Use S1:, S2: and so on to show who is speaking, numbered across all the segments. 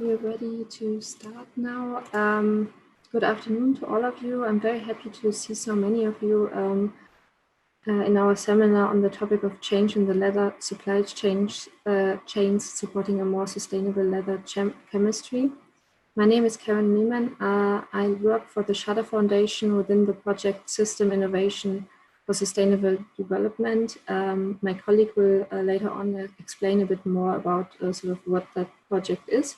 S1: we're ready to start now. Good afternoon to all of you. I'm very happy to see so many of you in our seminar on the topic of change in the leather supply chains supporting a more sustainable leather chemistry. My name is Karen Niemann. I work for the Shutter Foundation within the project System Innovation for Sustainable Development. My colleague will later on explain a bit more about sort of what that project is.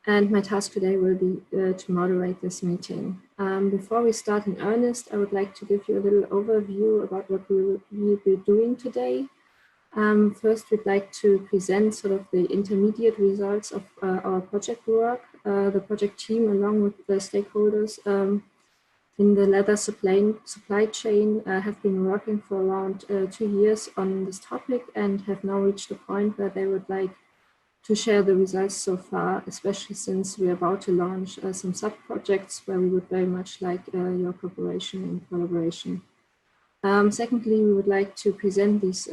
S1: And my task today will be to moderate this meeting. Before we start in earnest, I would like to give you a little overview about what we will be doing today. First, we'd like to present sort of the intermediate results of our project work. The project team, along with the stakeholders in the leather supply chain, have been working for around 2 years on this topic and have now reached a point where they would like to share the results so far, especially since we're about to launch some sub-projects where we would very much like your cooperation and collaboration. Secondly, we would like to present these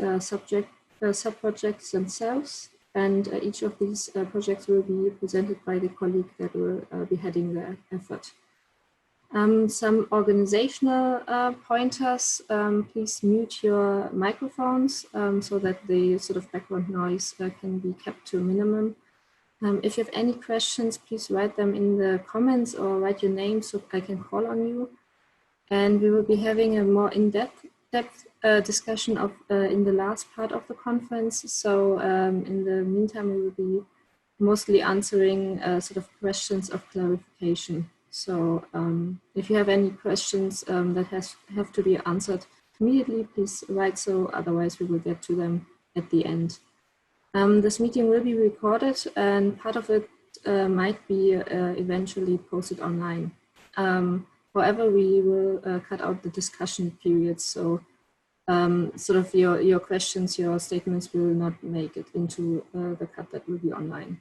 S1: sub-projects themselves, and each of these projects will be presented by the colleague that will be heading the effort. Some organizational pointers. Please mute your microphones so that the sort of background noise can be kept to a minimum. If you have any questions, please write them in the comments or write your name so I can call on you. And we will be having a more in-depth discussion of in the last part of the conference. So in the meantime, we will be mostly answering sort of questions of clarification. So if you have any questions that have to be answered immediately, please write so, otherwise we will get to them at the end. This meeting will be recorded and part of it might be eventually posted online. However, we will cut out the discussion periods, so sort of your questions, your statements will not make it into the cut that will be online.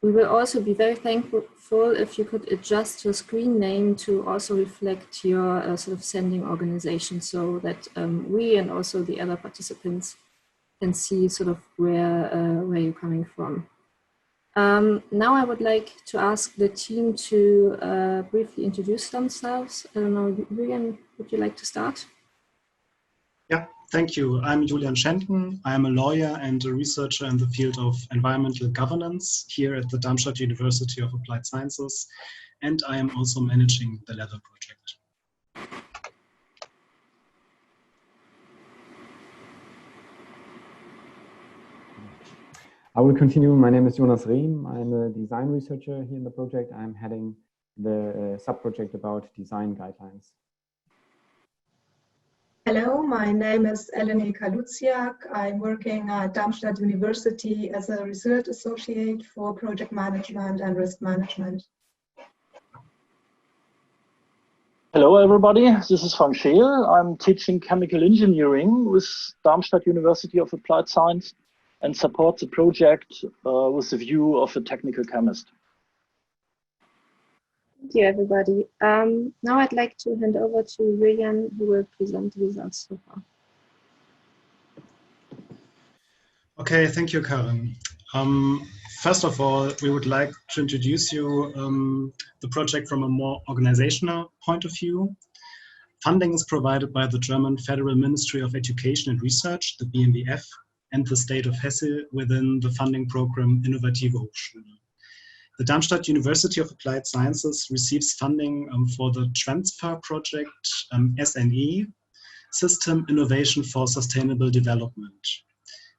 S1: We will also be very thankful if you could adjust your screen name to also reflect your sort of sending organization so that we and also the other participants can see sort of where you're coming from. Now I would like to ask the team to briefly introduce themselves. I don't know, Julian, would you like to start?
S2: Yeah, thank you. I'm Julian Schenten. I'm a lawyer and a researcher in the field of environmental governance here at the Darmstadt University of Applied Sciences, and I am also managing the leather project.
S3: I will continue. My name is Jonas Rehm. I'm a design researcher here in the project. I'm heading the sub-project about design guidelines.
S4: Hello, my name is Eleni Kalutsiak. I'm working at Darmstadt University as a research associate for project management and risk management.
S5: Hello, everybody. This is Van Scheel. I'm teaching chemical engineering with Darmstadt University of Applied Science and support the project with the view of a technical chemist.
S1: Thank you, everybody. Now I'd like to hand over to Julian, who will present the results so far.
S2: Okay, thank you, Karen. First of all, we would like to introduce you the project from a more organizational point of view. Funding is provided by the German Federal Ministry of Education and Research, the BMWF, and the state of Hesse within the funding program Innovative Hochschule. The Darmstadt University of Applied Sciences receives funding for the transfer project SNE, System Innovation for Sustainable Development,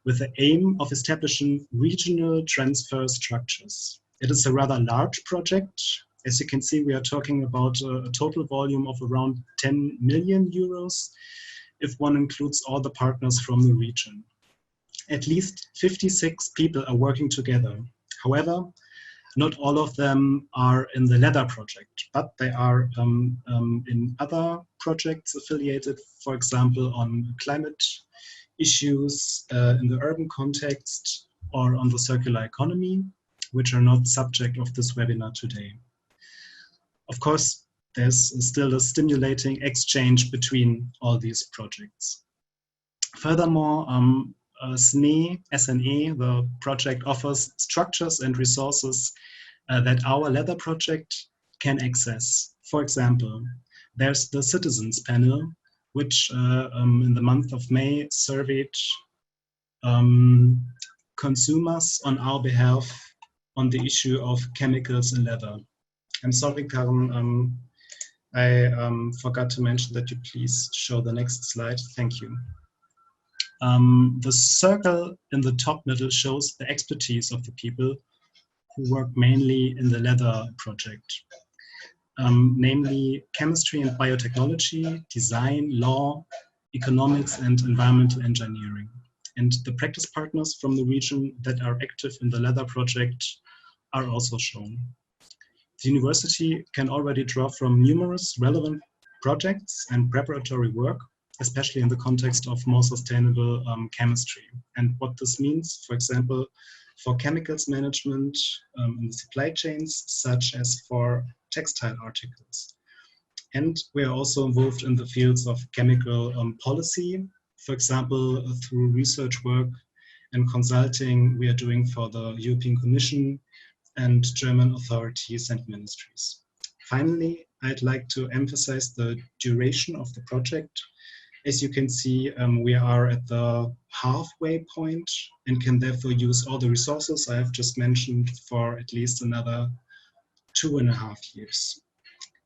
S2: with the aim of establishing regional transfer structures. It is a rather large project. As you can see, we are talking about a total volume of around 10 million euros if one includes all the partners from the region. At least 56 people are working together. However, not all of them are in the leather project, but they are in other projects affiliated, for example, on climate issues in the urban context or on the circular economy, which are not subject of this webinar today. Of course, there's still a stimulating exchange between all these projects. Furthermore, SNE, the project offers structures and resources that our leather project can access. For example, there's the citizens panel, which in the month of May surveyed consumers on our behalf on the issue of chemicals in leather. I'm sorry, Karen, I forgot to mention that you please show the next slide. Thank you. The circle in the top middle shows the expertise of the people who work mainly in the leather project, namely chemistry and biotechnology, design, law, economics, and environmental engineering. And the practice partners from the region that are active in the leather project are also shown. The university can already draw from numerous relevant projects and preparatory work, especially in the context of more sustainable chemistry. And what this means, for example, for chemicals management in the supply chains, such as for textile articles. And we are also involved in the fields of chemical policy, for example, through research work and consulting we are doing for the European Commission and German authorities and ministries. Finally, I'd like to emphasize the duration of the project. As you can see, we are at the halfway point and can therefore use all the resources I have just mentioned for at least another 2.5 years.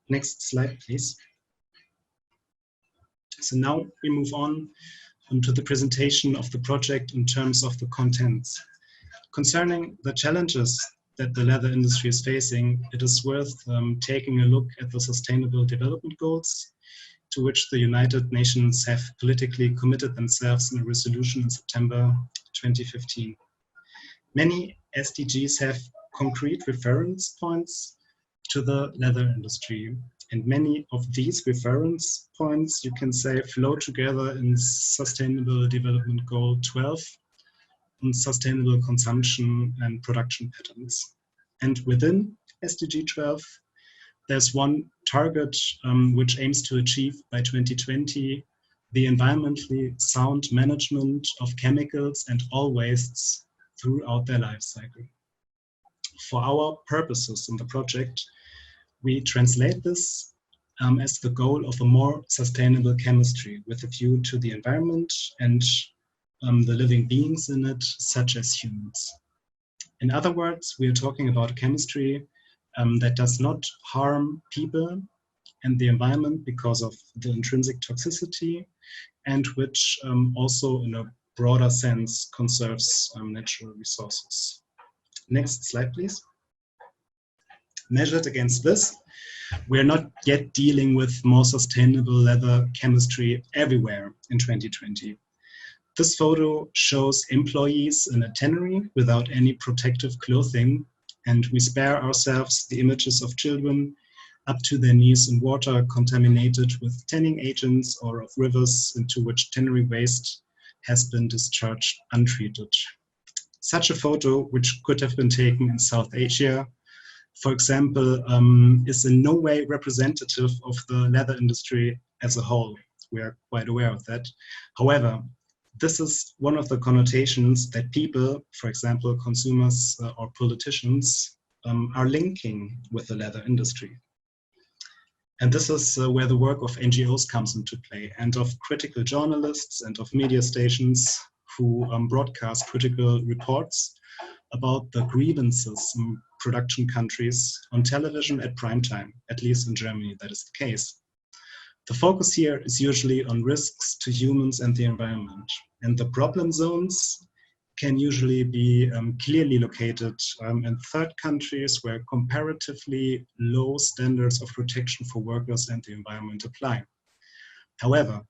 S2: Next slide, please. So now we move on to the presentation of the project in terms of the contents. Concerning the challenges that the leather industry is facing, it is worth taking a look at the Sustainable Development Goals, to which the United Nations have politically committed themselves in a resolution in September 2015. Many SDGs have concrete reference points to the leather industry, and many of these reference points, you can say, flow together in Sustainable Development Goal 12, on sustainable consumption and production patterns. And within SDG 12, there's one target which aims to achieve by 2020 the environmentally sound management of chemicals and all wastes throughout their life cycle. For our purposes in the project, we translate this as the goal of a more sustainable chemistry with a view to the environment and the living beings in it, such as humans. In other words, we are talking about a chemistry that does not harm people and the environment because of the intrinsic toxicity, and which also in a broader sense conserves natural resources. Next slide, please. Measured against this, we are not yet dealing with more sustainable leather chemistry everywhere in 2020. This photo shows employees in a tannery without any protective clothing, and we spare ourselves the images of children up to their knees in water contaminated with tanning agents, or of rivers into which tannery waste has been discharged untreated. Such a photo, which could have been taken in South Asia, for example, is in no way representative of the leather industry as a whole. We are quite aware of that. However, this is one of the connotations that people, for example, consumers or politicians, are linking with the leather industry. And this is where the work of NGOs comes into play, and of critical journalists and of media stations who broadcast critical reports about the grievances in production countries on television at prime time, at least in Germany, that is the case. The focus here is usually on risks to humans and the environment. And the problem zones can usually be clearly located in third countries where comparatively low standards of protection for workers and the environment apply. However,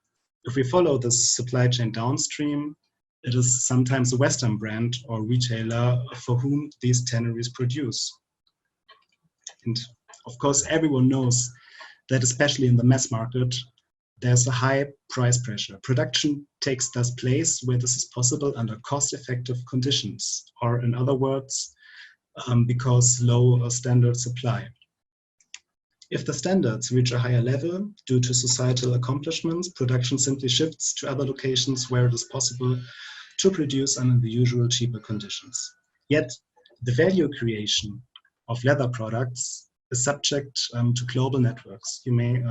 S2: if we follow this supply chain downstream, it is sometimes a Western brand or retailer for whom these tanneries produce. And of course, everyone knows that especially in the mass market, there's a high price pressure. Production takes thus place where this is possible under cost-effective conditions, or in other words, because low standard supply. If the standards reach a higher level due to societal accomplishments, production simply shifts to other locations where it is possible to produce under the usual cheaper conditions. Yet, the value creation of leather products is subject to global networks. You may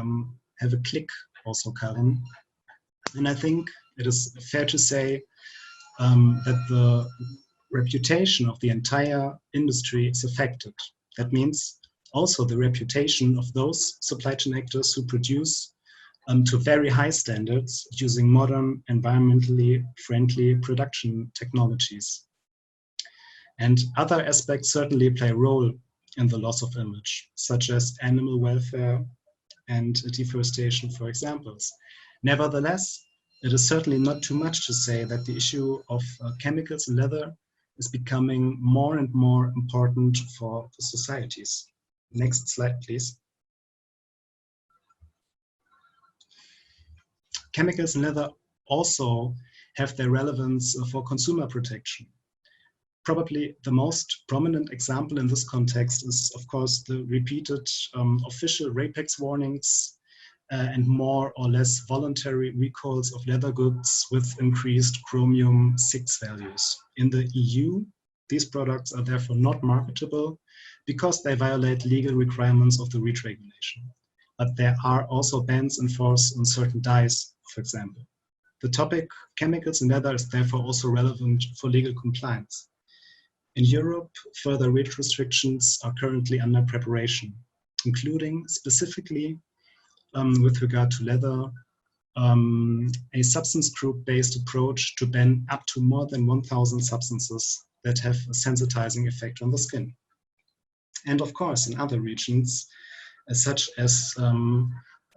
S2: have a click also, Karin. And I think it is fair to say that the reputation of the entire industry is affected. That means also the reputation of those supply chain actors who produce to very high standards using modern, environmentally friendly production technologies. And other aspects certainly play a role in the loss of image, such as animal welfare and deforestation, for examples. Nevertheless, it is certainly not too much to say that the issue of chemicals in leather is becoming more and more important for the societies. Next slide, please. Chemicals in leather also have their relevance for consumer protection. Probably the most prominent example in this context is, of course, the repeated official RAPEX warnings and more or less voluntary recalls of leather goods with increased chromium-6 values. In the EU, these products are therefore not marketable because they violate legal requirements of the REACH regulation. But there are also bans in force on certain dyes, for example. The topic chemicals in leather is therefore also relevant for legal compliance. In Europe, further REACH restrictions are currently under preparation, including specifically with regard to leather, a substance group-based approach to ban up to more than 1,000 substances that have a sensitizing effect on the skin. And of course, in other regions, such as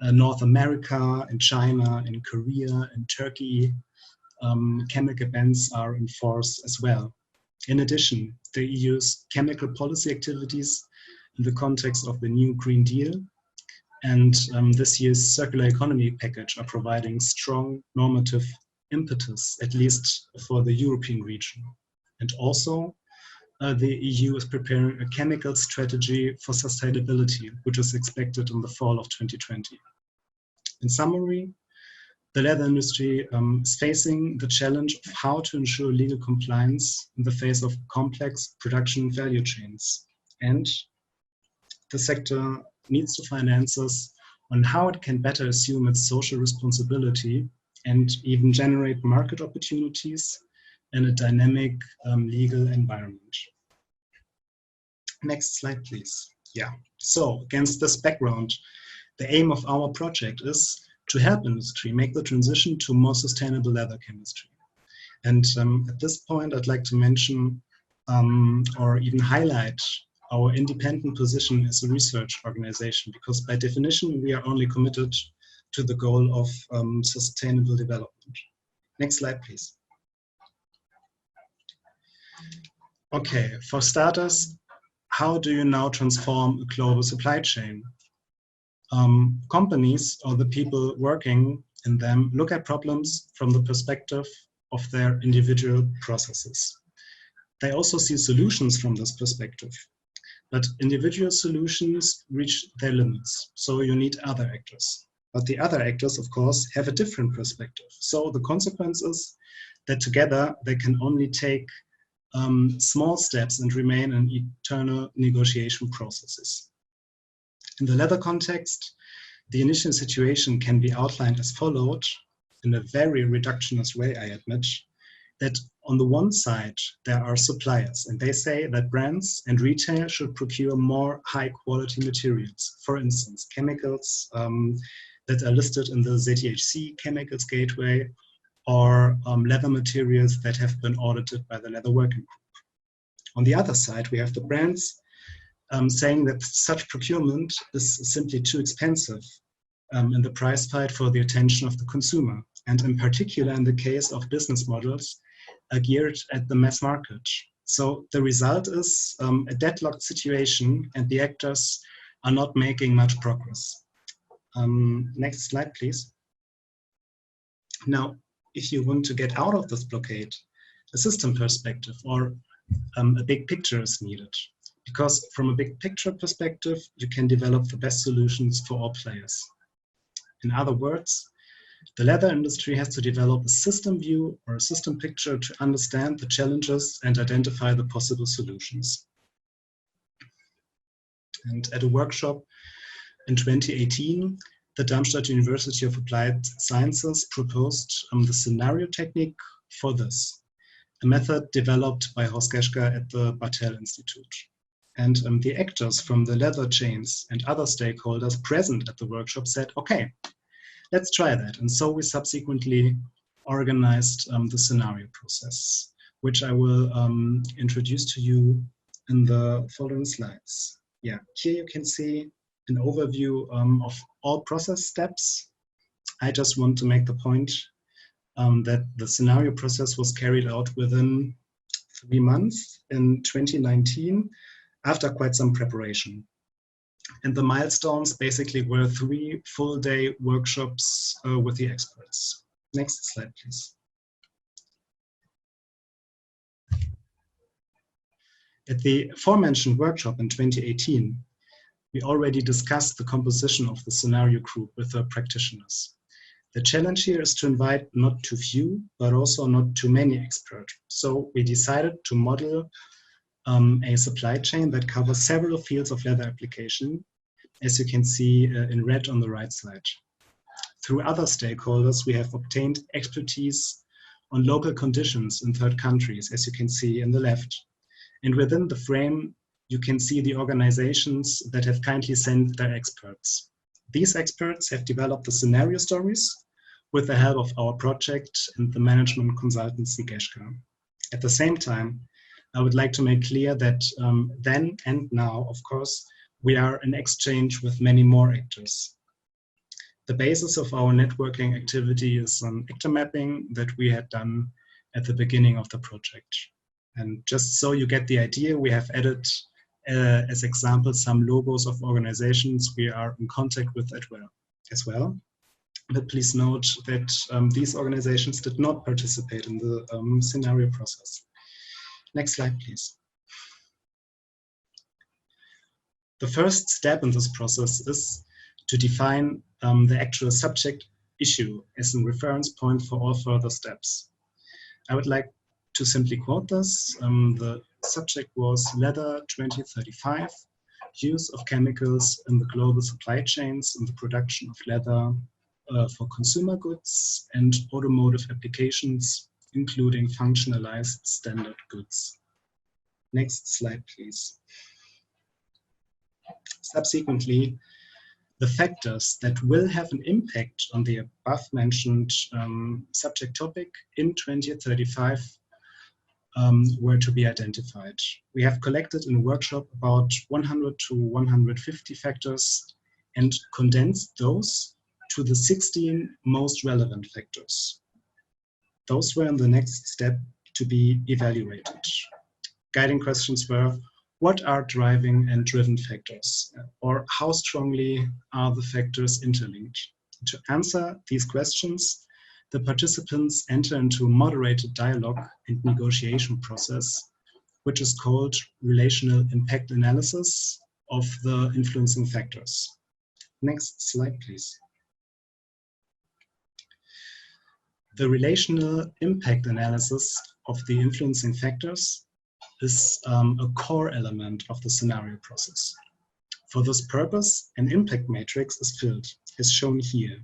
S2: North America, in China, in Korea, in Turkey, chemical bans are in force as well. In addition, the EU's chemical policy activities in the context of the new Green Deal and this year's circular economy package are providing strong normative impetus, at least for the European region. And also, the EU is preparing a chemical strategy for sustainability, which is expected in the fall of 2020. In summary, the leather industry is facing the challenge of how to ensure legal compliance in the face of complex production value chains. And the sector needs to find answers on how it can better assume its social responsibility and even generate market opportunities in a dynamic legal environment. Next slide, please. Yeah, so against this background, the aim of our project is to help industry make the transition to more sustainable leather chemistry. And at this point, I'd like to mention or even highlight our independent position as a research organization, because by definition, we are only committed to the goal of sustainable development. Next slide, please. Okay, for starters, how do you now transform a global supply chain? Companies or the people working in them look at problems from the perspective of their individual processes. They also see solutions from this perspective, but individual solutions reach their limits, so you need other actors. But the other actors, of course, have a different perspective. So the consequence is that together they can only take small steps and remain in eternal negotiation processes. In the leather context, the initial situation can be outlined as followed, in a very reductionist way, I admit, that on the one side, there are suppliers, and they say that brands and retail should procure more high quality materials. For instance, chemicals that are listed in the ZTHC Chemicals Gateway, or leather materials that have been audited by the Leather Working Group. On the other side, we have the brands saying that such procurement is simply too expensive in the price fight for the attention of the consumer, and in particular in the case of business models geared at the mass market. So the result is a deadlocked situation, and the actors are not making much progress. Next slide, please. Now, if you want to get out of this blockade, a system perspective or a big picture is needed. Because from a big picture perspective, you can develop the best solutions for all players. In other words, The leather industry has to develop a system view or a system picture to understand the challenges and identify the possible solutions. And at a workshop in 2018, the Darmstadt University of Applied Sciences proposed the Szenario technique for this, a method developed by Horst Geschke at the Bartel Institute. And the actors from the leather chains and other stakeholders present at the workshop said, okay, let's try that. And so we subsequently organized the Szenario process, which I will introduce to you in the following slides. Yeah, here you can see an overview of all process steps. I just want to make the point that the Szenario process was carried out within 3 months in 2019 after quite some preparation. And the milestones basically were 3 full-day workshops with the experts. Next slide, please. At the aforementioned workshop in 2018, we already discussed the composition of the Szenario group with the practitioners. The challenge here is to invite not too few, but also not too many experts. So we decided to model a supply chain that covers several fields of leather application, as you can see in red on the right side. Through other stakeholders, we have obtained expertise on local conditions in third countries, as you can see in the left. And within the frame, you can see the organizations that have kindly sent their experts. These experts have developed the Szenario stories with the help of our project and the management consultancy Geschke. At the same time, I would like to make clear that then and now, of course, we are in exchange with many more actors. The basis of our networking activity is an actor mapping that we had done at the beginning of the project. And just so you get the idea, we have added as examples some logos of organizations we are in contact with as well. But please note that these organizations did not participate in the Szenario process. Next slide, please. The first step in this process is to define the actual subject issue as a reference point for all further steps. I would like to simply quote this. The subject was Leather 2035, use of chemicals in the global supply chains in the production of leather for consumer goods and automotive applications, including functionalized standard goods. Next slide, please. Subsequently, the factors that will have an impact on the above-mentioned subject topic in 2035 were to be identified. We have collected in a workshop about 100 to 150 factors and condensed those to the 16 most relevant factors. Those were in the next step to be evaluated. Guiding questions were, what are driving and driven factors? Or how strongly are the factors interlinked? To answer these questions, the participants enter into a moderated dialogue and negotiation process, which is called Relational Impact Analysis of the influencing factors. Next slide, please. The relational impact analysis of the influencing factors is a core element of the Szenario process. For this purpose, an impact matrix is filled, as shown here.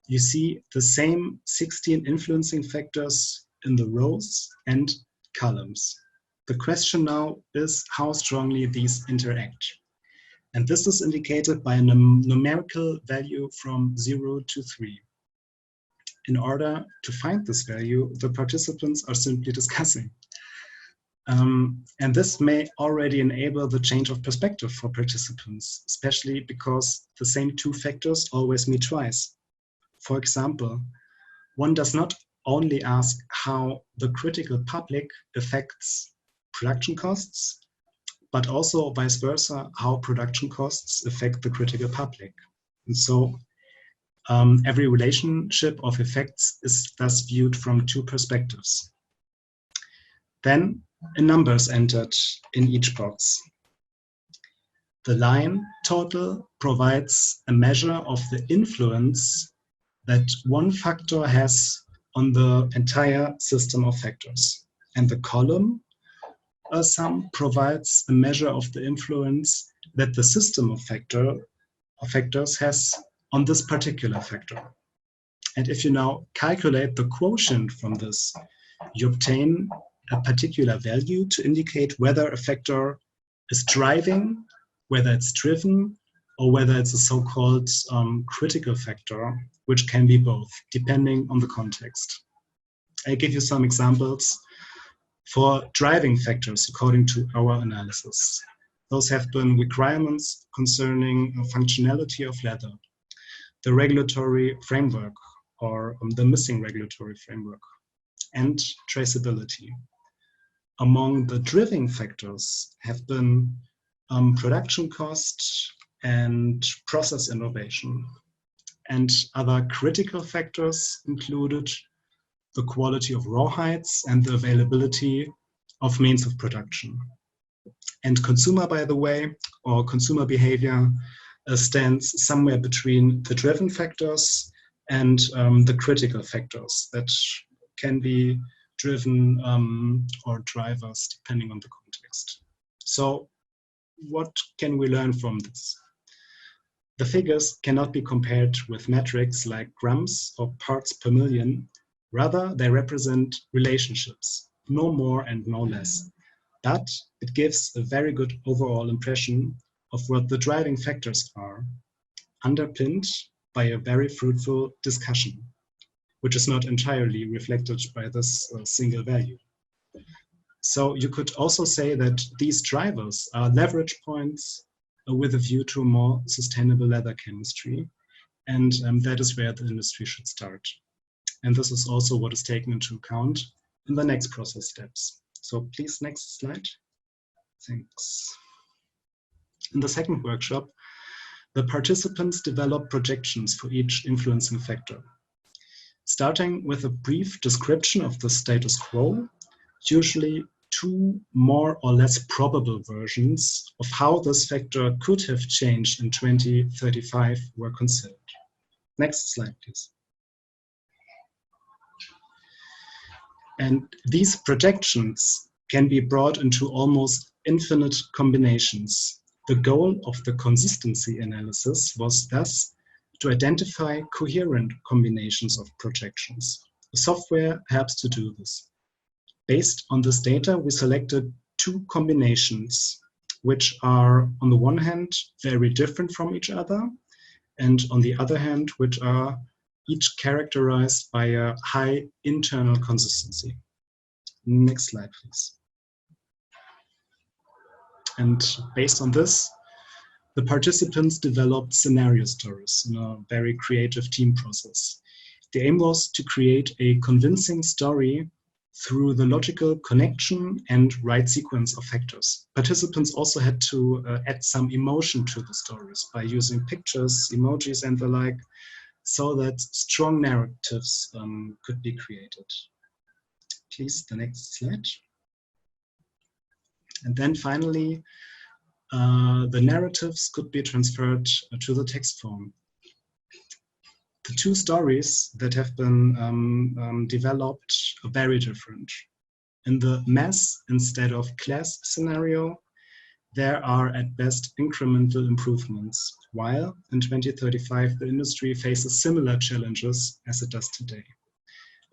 S2: You see the same 16 influencing factors in the rows and columns. The question now is how strongly these interact. And this is indicated by a numerical value from 0 to 3. In order to find this value, the participants are simply discussing. And this may already enable the change of perspective for participants, especially because the same 2 factors always meet twice. For example, one does not only ask how the critical public affects production costs, but also vice versa, how production costs affect the critical public. And so every relationship of effects is thus viewed from 2 perspectives. Then a number is entered in each box. The line total provides a measure of the influence that one factor has on the entire system of factors. And the column sum provides a measure of the influence that the system of factors has on this particular factor. And if you now calculate the quotient from this, you obtain a particular value to indicate whether a factor is driving, whether it's driven, or whether it's a so-called critical factor, which can be both, depending on the context. I'll give you some examples for driving factors according to our analysis. Those have been requirements concerning functionality of leather, the regulatory framework, or the missing regulatory framework, and traceability. Among the driving factors have been production cost and process innovation. And other critical factors included the quality of rawhides and the availability of means of production. And consumer, by the way, or consumer behavior stands somewhere between the driven factors and the critical factors that can be driven or drivers depending on the context. So what can we learn from this? The figures cannot be compared with metrics like grams or parts per million. Rather, they represent relationships, no more and no less. But it gives a very good overall impression of what the driving factors are, underpinned by a very fruitful discussion, which is not entirely reflected by this single value. So you could also say that these drivers are leverage points with a view to a more sustainable leather chemistry, and that is where the industry should start. And this is also what is taken into account in the next process steps. So please, next slide. Thanks. In the second workshop, the participants develop projections for each influencing factor. Starting with a brief description of the status quo, usually two more or less probable versions of how this factor could have changed in 2035 were considered. Next slide, please. And these projections can be brought into almost infinite combinations. The goal of the consistency analysis was thus to identify coherent combinations of projections. The software helps to do this. Based on this data, we selected two combinations, which are on the one hand very different from each other, and on the other hand, which are each characterized by a high internal consistency. Next slide, please. And based on this, the participants developed scenario stories in a very creative team process. The aim was to create a convincing story through the logical connection and right sequence of factors. Participants also had to add some emotion to the stories by using pictures, emojis, and the like, so that strong narratives could be created. Please, the next slide. And then finally, the narratives could be transferred to the text form. The two stories that have been developed are very different. In the mass instead of class scenario, there are at best incremental improvements, while in 2035 the industry faces similar challenges as it does today.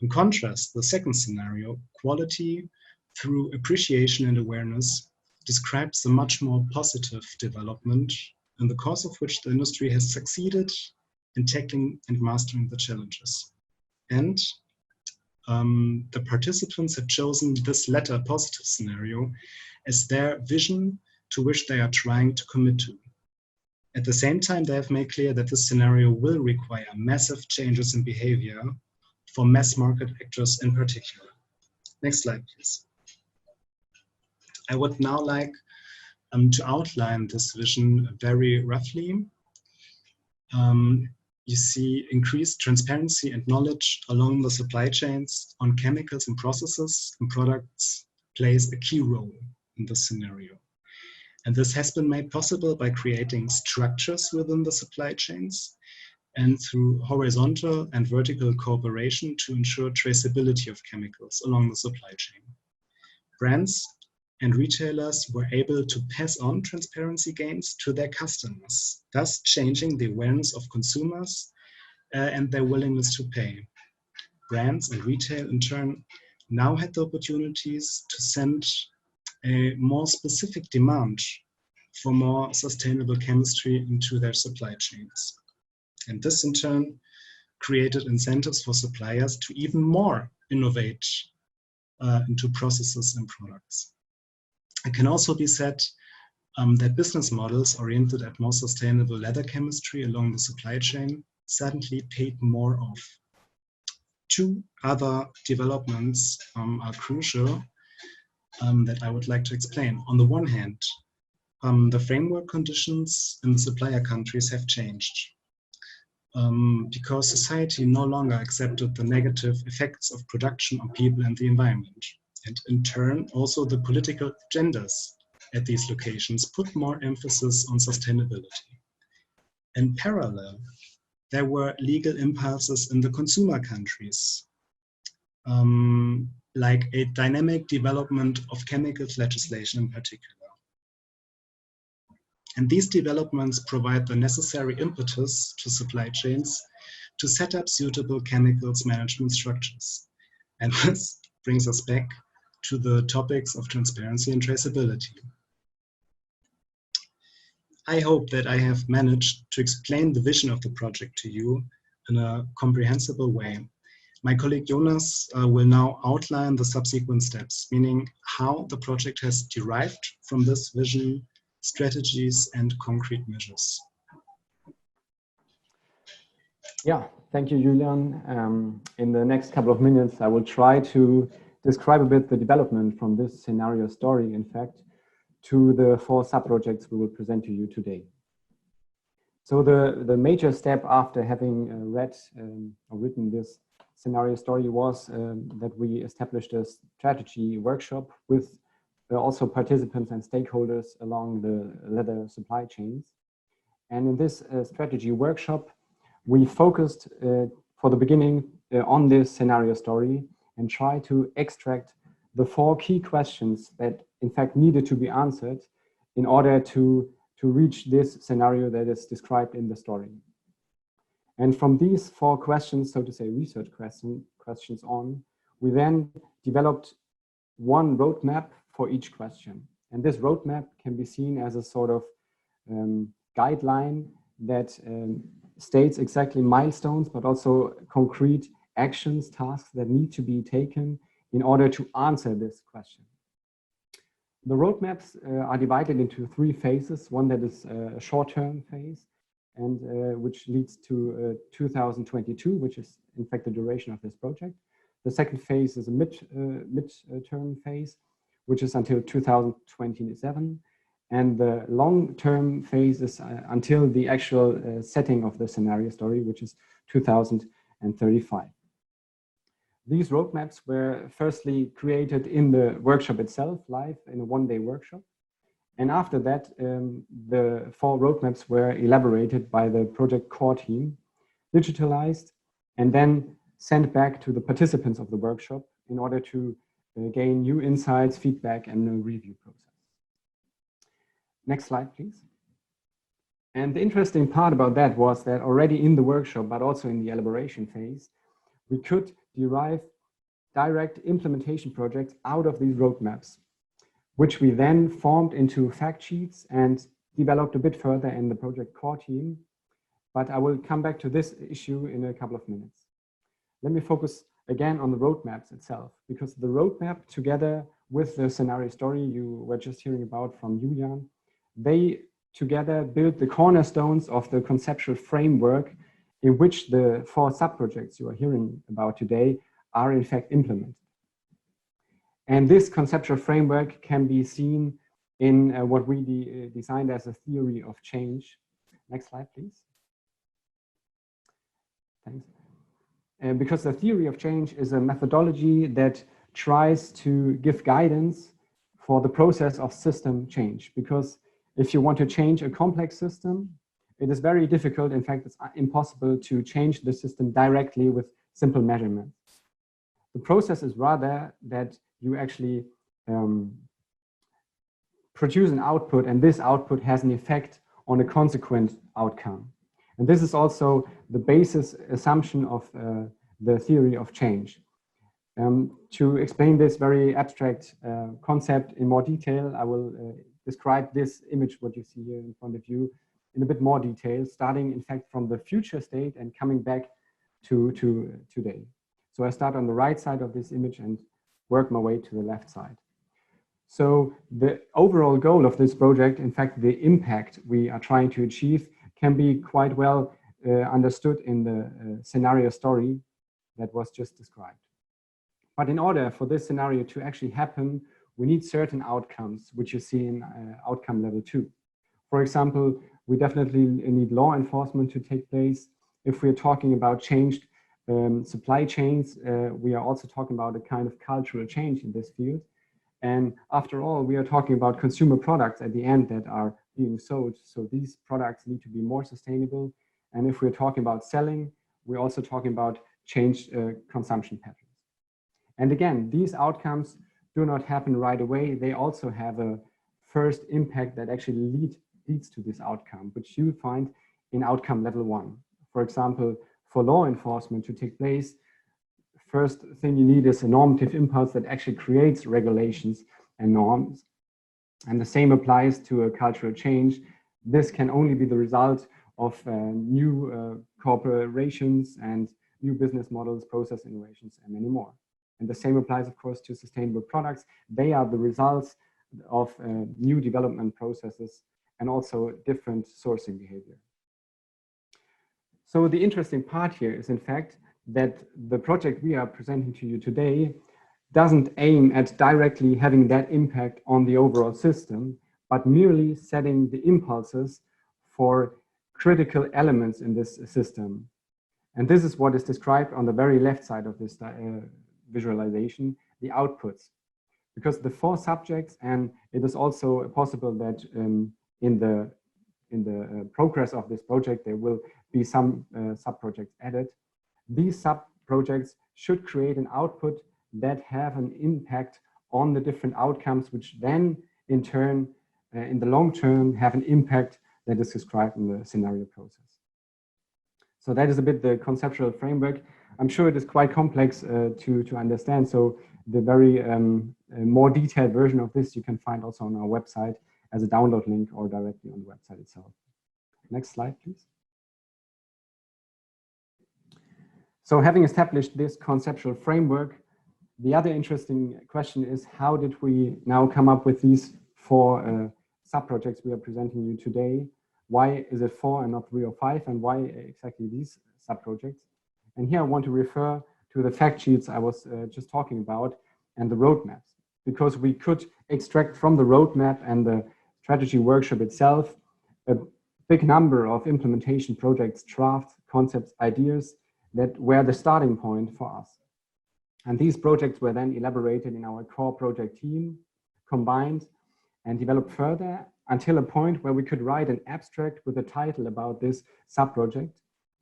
S2: In contrast, the second scenario, quality through appreciation and awareness, describes a much more positive development in the course of which the industry has succeeded in tackling and mastering the challenges. And the participants have chosen this latter positive scenario as their vision to which they are trying to commit to. At the same time, they have made clear that this scenario will require massive changes in behavior for mass market actors in particular. Next slide, please. I would now like to outline this vision very roughly. You see increased transparency and knowledge along the supply chains on chemicals and processes and products plays a key role in this scenario. And this has been made possible by creating structures within the supply chains and through horizontal and vertical cooperation to ensure traceability of chemicals along the supply chain. Brands and retailers were able to pass on transparency gains to their customers, thus changing the awareness of consumers and their willingness to pay. Brands and retail, in turn, now had the opportunities to send a more specific demand for more sustainable chemistry into their supply chains. And this, in turn, created incentives for suppliers to even more innovate into processes and products. It can also be said that business models oriented at more sustainable leather chemistry along the supply chain suddenly paid more off. Two other developments are crucial that I would like to explain. On the one hand, the framework conditions in the supplier countries have changed because society no longer accepted the negative effects of production on people and the environment. And in turn, also the political agendas at these locations put more emphasis on sustainability. In parallel, there were legal impulses in the consumer countries, like a dynamic development of chemicals legislation in particular. And these developments provide the necessary impetus to supply chains to set up suitable chemicals management structures. And this brings us back to the topics of transparency and traceability. I hope that I have managed to explain the vision of the project to you in a comprehensible way. My colleague Jonas will now outline the subsequent steps, meaning how the project has derived from this vision, strategies and concrete measures.
S3: Yeah, thank you, Julian. In the next couple of minutes, I will try to describe a bit the development from this scenario story, in fact, to the 4 subprojects we will present to you today. So the major step after having read or written this scenario story was that we established a strategy workshop with also participants and stakeholders along the leather supply chains. And in this strategy workshop, we focused for the beginning on this scenario story and try to extract the 4 key questions that in fact needed to be answered in order to reach this scenario that is described in the story. And from these 4 questions, so to say, research questions on, we then developed one roadmap for each question. And this roadmap can be seen as a sort of guideline that states exactly milestones, but also concrete actions, tasks that need to be taken in order to answer this question. The roadmaps are divided into 3 phases. One that is a short-term phase, and which leads to 2022, which is in fact the duration of this project. The second phase is a mid-term phase, which is until 2027. And the long-term phase is until the actual setting of the scenario story, which is 2035. These roadmaps were firstly created in the workshop itself, live in a one-day workshop. And after that, the 4 roadmaps were elaborated by the project core team, digitalized, and then sent back to the participants of the workshop in order to gain new insights, feedback, and a review process. Next slide, please. And the interesting part about that was that already in the workshop, but also in the elaboration phase, we could derive direct implementation projects out of these roadmaps, which we then formed into fact sheets and developed a bit further in the project core team. But I will come back to this issue in a couple of minutes. Let me focus again on the roadmaps itself, because the roadmap together with the scenario story you were just hearing about from Julian, they together build the cornerstones of the conceptual framework in which the 4 subprojects you are hearing about today are in fact implemented. And this conceptual framework can be seen in what we designed as a theory of change. Next slide, please. Thanks. Because the theory of change is a methodology that tries to give guidance for the process of system change. Because if you want to change a complex system, it is very difficult, in fact, it's impossible to change the system directly with simple measurements. The process is rather that you actually produce an output, and this output has an effect on a consequent outcome. And this is also the basis assumption of the theory of change. To explain this very abstract concept in more detail, I will describe this image, what you see here in front of you, in a bit more detail, starting in fact from the future state and coming back to today. So I start on the right side of this image and work my way to the left side. So the overall goal of this project, in fact, the impact we are trying to achieve, can be quite well understood in the scenario story that was just described. But in order for this scenario to actually happen, we need certain outcomes, which you see in outcome level 2. For example, we definitely need law enforcement to take place. If we're talking about changed supply chains, we are also talking about a kind of cultural change in this field. And after all, we are talking about consumer products at the end that are being sold. So these products need to be more sustainable. And if we're talking about selling, we're also talking about changed consumption patterns. And again, these outcomes do not happen right away. They also have a first impact that actually leads to this outcome, which you find in outcome level 1. For example, for law enforcement to take place, first thing you need is a normative impulse that actually creates regulations and norms. And the same applies to a cultural change. This can only be the result of new corporations and new business models, process innovations, and many more. And the same applies, of course, to sustainable products. They are the results of new development processes and also different sourcing behavior. So the interesting part here is, in fact, that the project we are presenting to you today doesn't aim at directly having that impact on the overall system, but merely setting the impulses for critical elements in this system. And this is what is described on the very left side of this visualization, the outputs. Because the 4 subjects, and it is also possible that in the progress of this project, there will be some subprojects added. These subprojects should create an output that have an impact on the different outcomes, which then in turn, in the long term, have an impact that is described in the scenario process. So that is a bit the conceptual framework. I'm sure it is quite complex to understand. So the very more detailed version of this you can find also on our website as a download link or directly on the website itself. Next slide, please. So having established this conceptual framework, the other interesting question is, how did we now come up with these 4 subprojects we are presenting you today? Why is it 4 and not 3 or 5? And why exactly these subprojects? And here I want to refer to the fact sheets I was just talking about and the roadmaps, because we could extract from the roadmap and the strategy workshop itself a big number of implementation projects, drafts, concepts, ideas that were the starting point for us. And these projects were then elaborated in our core project team, combined and developed further until a point where we could write an abstract with a title about this subproject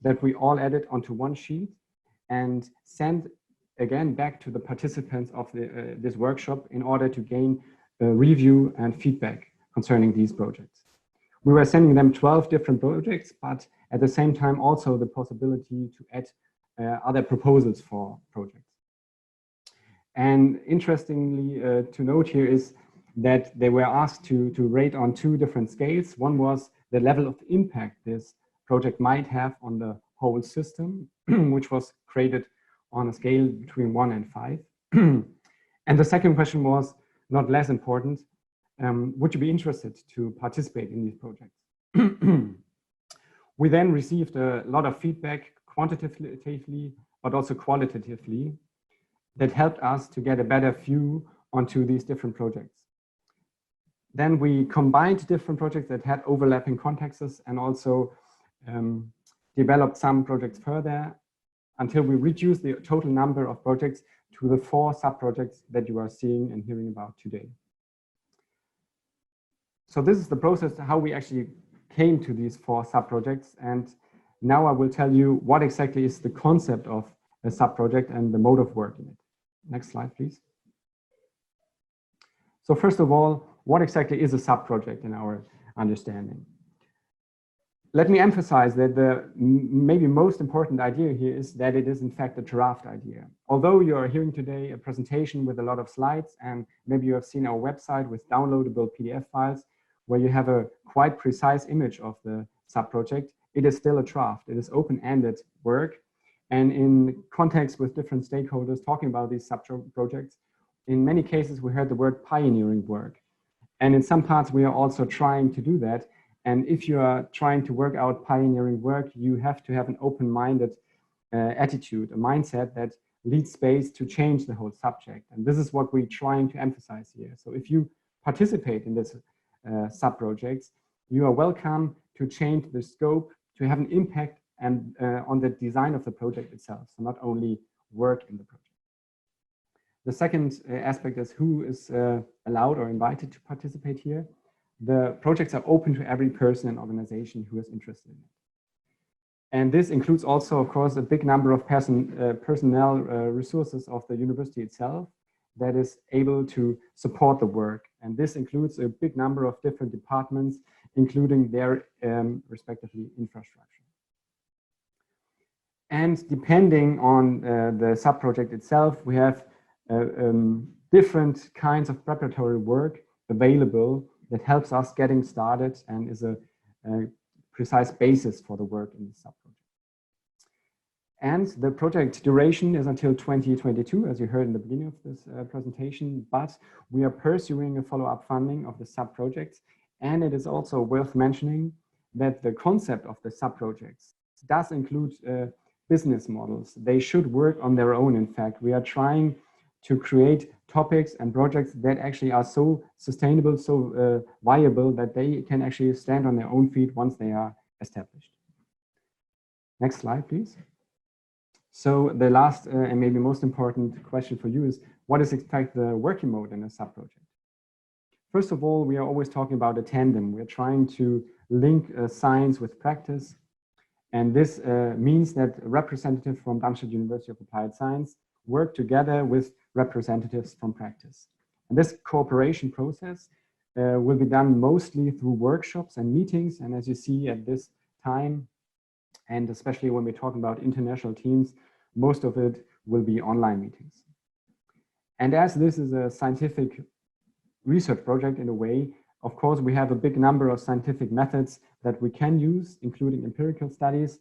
S3: that we all added onto one sheet and send again back to the participants of this workshop in order to gain review and feedback concerning these projects. We were sending them 12 different projects, but at the same time also the possibility to add other proposals for projects. And interestingly to note here is that they were asked to rate on 2 different scales. One was the level of impact this project might have on the whole system, which was created on a scale between 1 and 5. And the second question was, not less important, would you be interested to participate in these projects? We then received a lot of feedback, quantitatively, but also qualitatively, that helped us to get a better view onto these different projects. Then we combined different projects that had overlapping contexts and also developed some projects further until we reduced the total number of projects to the 4 subprojects that you are seeing and hearing about today. So this is the process, how we actually came to these 4 subprojects. And now I will tell you what exactly is the concept of a subproject and the mode of work in it. Next slide, please. So first of all, what exactly is a subproject in our understanding? Let me emphasize that the maybe most important idea here is that it is in fact a draft idea. Although you are hearing today a presentation with a lot of slides, and maybe you have seen our website with downloadable PDF files where you have a quite precise image of the subproject, it is still a draft. It is open-ended work. And in context with different stakeholders talking about these subprojects, in many cases we heard the word pioneering work. And in some parts we are also trying to do that. And if you are trying to work out pioneering work, you have to have an open-minded attitude, a mindset that leads space to change the whole subject. And this is what we're trying to emphasize here. So if you participate in this subprojects, you are welcome to change the scope, to have an impact and on the design of the project itself. So not only work in the project. The second aspect is who is allowed or invited to participate here. The projects are open to every person and organization who is interested in it. And this includes also, of course, a big number of personnel resources of the university itself that is able to support the work. And this includes a big number of different departments, including their respectively infrastructure. And depending on the subproject itself, we have different kinds of preparatory work available that helps us getting started and is a precise basis for the work in the subproject. And the project duration is until 2022, as you heard in the beginning of this presentation, but we are pursuing a follow-up funding of the subprojects. And it is also worth mentioning that the concept of the subprojects does include business models. They should work on their own, in fact. We are trying to create topics and projects that actually are so sustainable, so viable that they can actually stand on their own feet once they are established. Next slide, please. So the last and maybe most important question for you is, what is in fact the working mode in a subproject? First of all, we are always talking about a tandem. We're trying to link science with practice. And this means that representatives from Darmstadt University of Applied Science work together with representatives from practice. And this cooperation process will be done mostly through workshops and meetings. And as you see at this time, and especially when we're talking about international teams, most of it will be online meetings. And as this is a scientific research project in a way, of course, we have a big number of scientific methods that we can use, including empirical studies.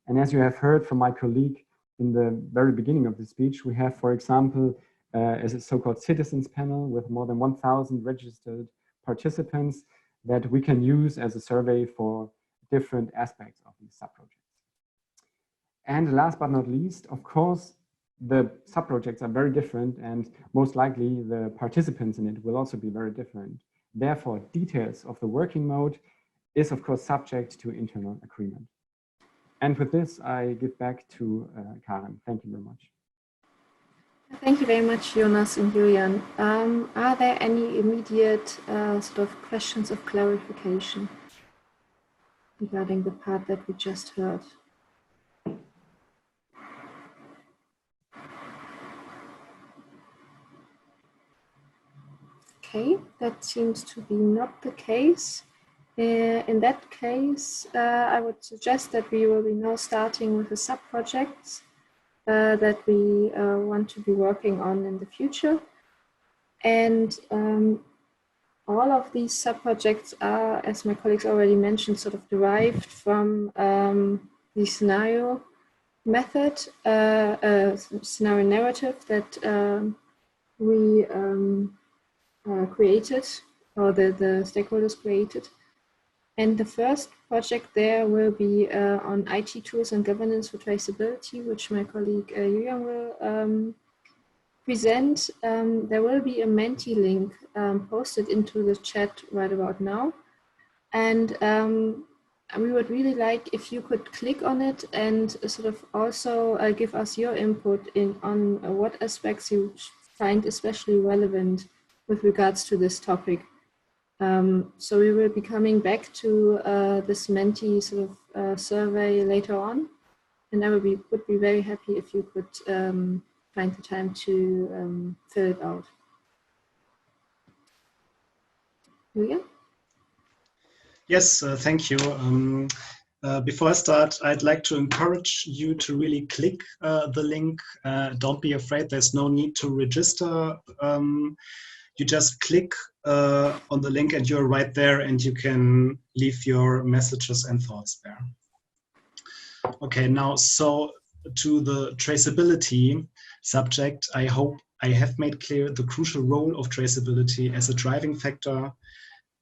S3: And as you have heard from my colleague in the very beginning of the speech, we have, for example, as a so-called citizens panel with more than 1,000 registered participants that we can use as a survey for different aspects of these subprojects. And last but not least, of course, the subprojects are very different, and most likely the participants in it will also be very different. Therefore, details of the working mode is, of course, subject to internal agreement. And with this, I give back to Karen. Thank you very much.
S1: Thank you very much, Jonas and Julian. Are there any immediate sort of questions of clarification regarding the part that we just heard? Okay, that seems to be not the case. In that case, I would suggest that we will be now starting with the subprojects that we want to be working on in the future. And all of these subprojects are, as my colleagues already mentioned, sort of derived from the scenario method, scenario narrative that we created, or the stakeholders created. And the first project there will be on IT tools and governance for traceability, which my colleague Julian will present. There will be a Menti link posted into the chat right about now. And we would really like if you could click on it and sort of also give us your input on what aspects you find especially relevant with regards to this topic. So we will be coming back to this Menti sort of survey later on, and I would be very happy if you could find the time to fill it out. Julian?
S2: Yes, thank you. Before I start, I'd like to encourage you to really click the link. Don't be afraid, there's no need to register. You just click on the link and you're right there, and you can leave your messages and thoughts there. Okay, now, so to the traceability subject, I hope I have made clear the crucial role of traceability as a driving factor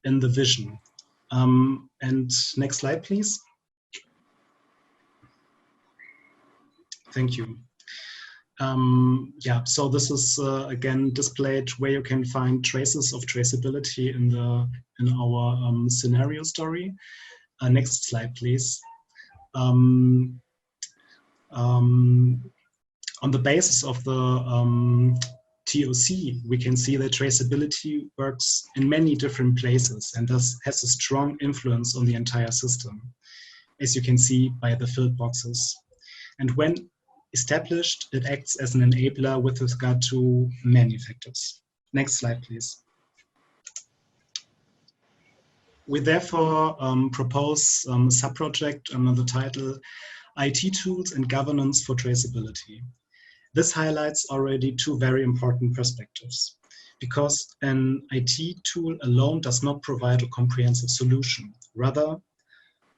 S2: in the vision. And next slide, please. Thank you. Yeah, so this is again displayed where you can find traces of traceability in our scenario story. Next slide, please. On the basis of the TOC, we can see that traceability works in many different places and thus has a strong influence on the entire system, as you can see by the filled boxes. And when established, it acts as an enabler with regard to many factors. Next slide, please. We therefore propose a subproject under the title IT Tools and Governance for Traceability. This highlights already two very important perspectives, because an IT tool alone does not provide a comprehensive solution. Rather,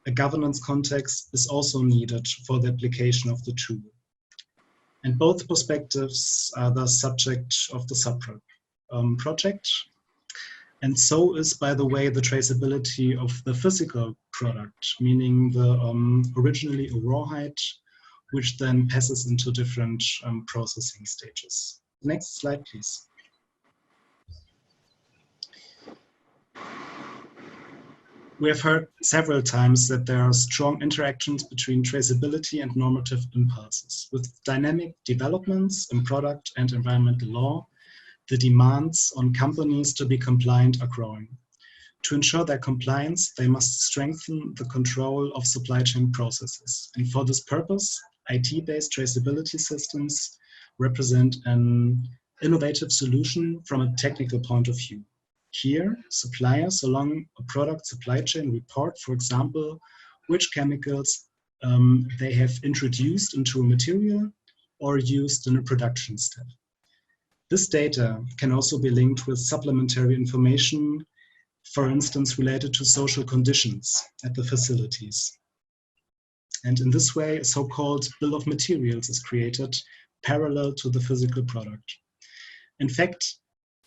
S2: a governance context is also needed for the application of the tool. And both perspectives are the subject of the subproject. And so is, by the way, the traceability of the physical product, meaning the originally a rawhide, which then passes into different processing stages. Next slide, please. We have heard several times that there are strong interactions between traceability and normative impulses. With dynamic developments in product and environmental law, the demands on companies to be compliant are growing. To ensure their compliance, they must strengthen the control of supply chain processes. And for this purpose, IT-based traceability systems represent an innovative solution from a technical point of view. Here, suppliers along a product supply chain report, for example, which chemicals they have introduced into a material or used in a production step. This data can also be linked with supplementary information, for instance, related to social conditions at the facilities. And in this way, a so-called bill of materials is created parallel to the physical product. In fact,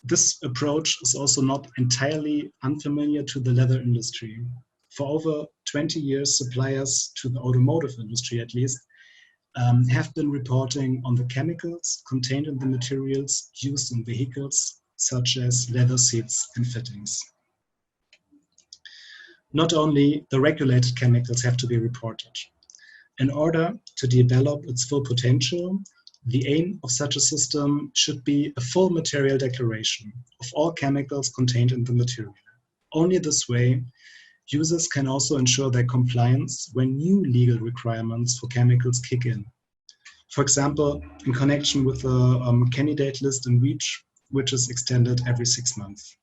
S2: this approach is also not entirely unfamiliar to the leather industry. For over 20 years, suppliers to the automotive industry, at least, have been reporting on the chemicals contained in the materials used in vehicles, such as leather seats and fittings. Not only the regulated chemicals have to be reported. In order to develop its full potential, the aim of such a system should be a full material declaration of all chemicals contained in the material. Only this way, users can also ensure their compliance when new legal requirements for chemicals kick in. For example, in connection with the candidate list in REACH, which is extended every 6 months.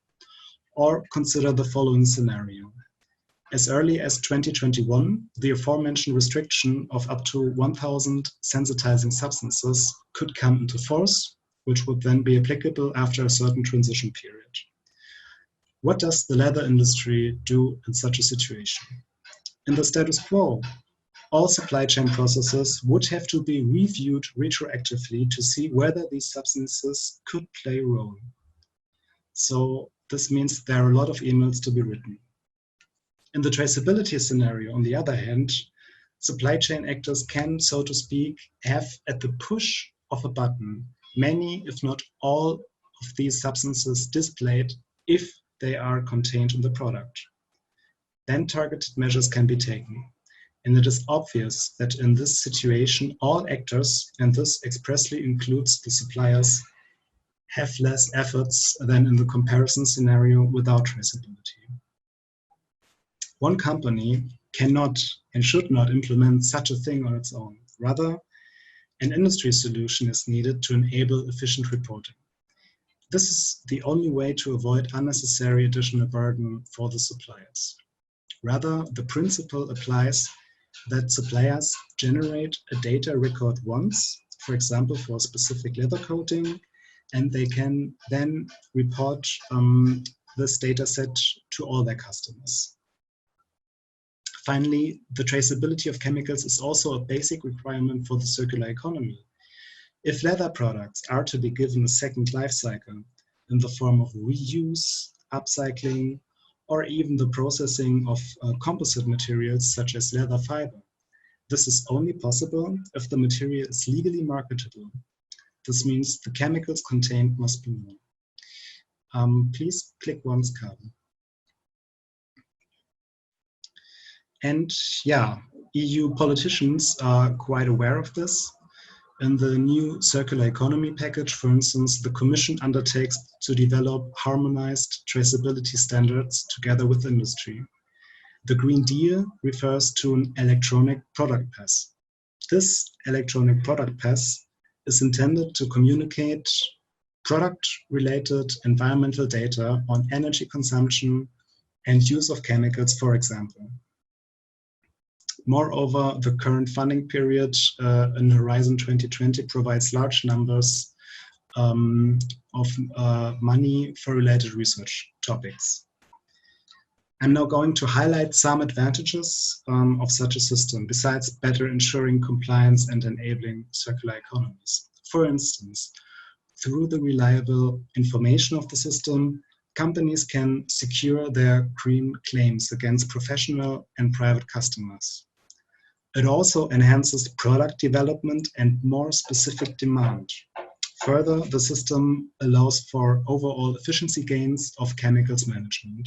S2: Or consider the following scenario. As early as 2021, the aforementioned restriction of up to 1,000 sensitizing substances could come into force, which would then be applicable after a certain transition period. What does the leather industry do in such a situation? In the status quo, all supply chain processes would have to be reviewed retroactively to see whether these substances could play a role. So this means there are a lot of emails to be written. In the traceability scenario, on the other hand, supply chain actors can, so to speak, have at the push of a button many, if not all, of these substances displayed if they are contained in the product. Then targeted measures can be taken. And it is obvious that in this situation, all actors, and this expressly includes the suppliers, have less efforts than in the comparison scenario without traceability. One company cannot and should not implement such a thing on its own. Rather, an industry solution is needed to enable efficient reporting. This is the only way to avoid unnecessary additional burden for the suppliers. Rather, the principle applies that suppliers generate a data record once, for example, for a specific leather coating, and they can then report this data set to all their customers. Finally, the traceability of chemicals is also a basic requirement for the circular economy. If leather products are to be given a second life cycle in the form of reuse, upcycling, or even the processing of composite materials such as leather fiber, this is only possible if the material is legally marketable. This means the chemicals contained must be known. Please click once, Carmen. And yeah, EU politicians are quite aware of this. In the new circular economy package, for instance, the Commission undertakes to develop harmonized traceability standards together with industry. The Green Deal refers to an electronic product pass. This electronic product pass is intended to communicate product-related environmental data on energy consumption and use of chemicals, for example. Moreover, the current funding period in Horizon 2020 provides large numbers of money for related research topics. I'm now going to highlight some advantages of such a system, besides better ensuring compliance and enabling circular economies. For instance, through the reliable information of the system, companies can secure their green claims against professional and private customers. It also enhances product development and more specific demand. Further, the system allows for overall efficiency gains of chemicals management.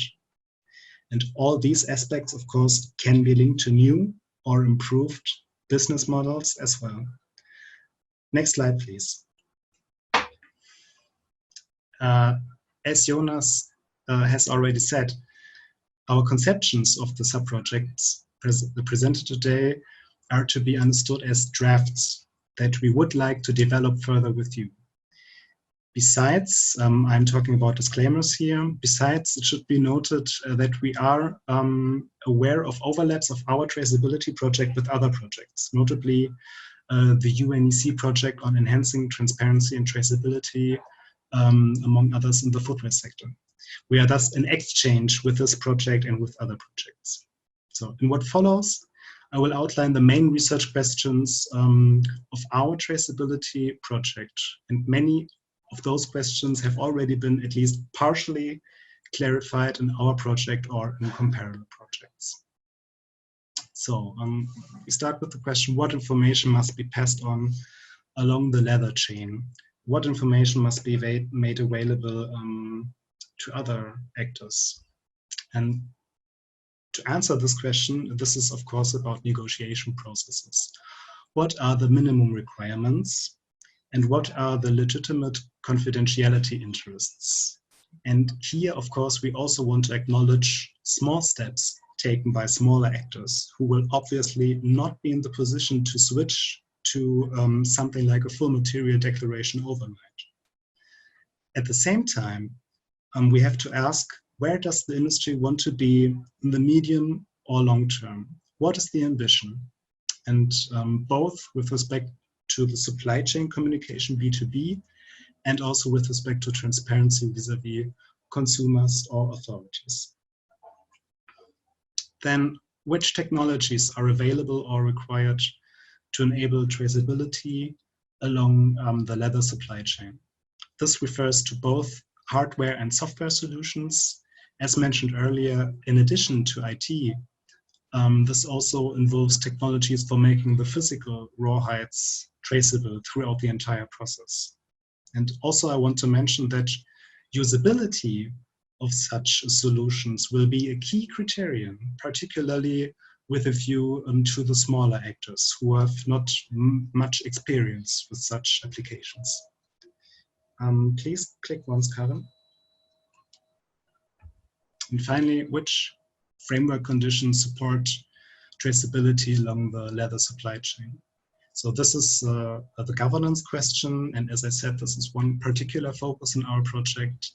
S2: And all these aspects, of course, can be linked to new or improved business models as well. Next slide, please. As Jonas has already said, our conceptions of the subprojects presented today are to be understood as drafts that we would like to develop further with you. Besides, I'm talking about disclaimers here. Besides, it should be noted that we are aware of overlaps of our traceability project with other projects, notably the UNECE project on enhancing transparency and traceability, among others in the footwear sector. We are thus in exchange with this project and with other projects. So in what follows, I will outline the main research questions of our traceability project, and many of those questions have already been at least partially clarified in our project or in comparable projects. So we start with the question, what information must be passed on along the leather chain? What information must be made available to other actors? And to answer this question, this is of course about negotiation processes. What are the minimum requirements? And what are the legitimate confidentiality interests? And here, of course, we also want to acknowledge small steps taken by smaller actors who will obviously not be in the position to switch to something like a full material declaration overnight. At the same time, we have to ask, where does the industry want to be in the medium or long term? What is the ambition? And both with respect to the supply chain communication B2B and also with respect to transparency vis-a-vis consumers or authorities. Then, which technologies are available or required to enable traceability along the leather supply chain? This refers to both hardware and software solutions. As mentioned earlier, in addition to IT, this also involves technologies for making the physical rawhides traceable throughout the entire process. And also I want to mention that usability of such solutions will be a key criterion, particularly with a view to the smaller actors who have not much experience with such applications. Please click once, Karen. And finally, which framework conditions support traceability along the leather supply chain? So this is the governance question. And as I said, this is one particular focus in our project.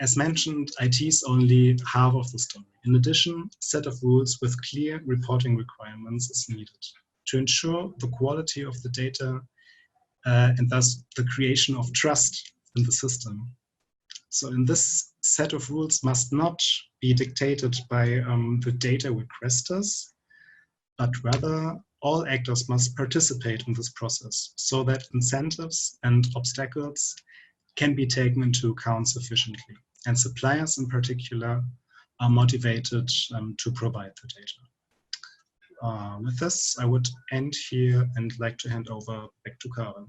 S2: As mentioned, IT is only half of the story. In addition, a set of rules with clear reporting requirements is needed to ensure the quality of the data and thus the creation of trust in the system. So in this set of rules must not be dictated by the data requesters, but rather all actors must participate in this process so that incentives and obstacles can be taken into account sufficiently. And suppliers in particular are motivated to provide the data. With this, I would end here and like to hand over back to Karen.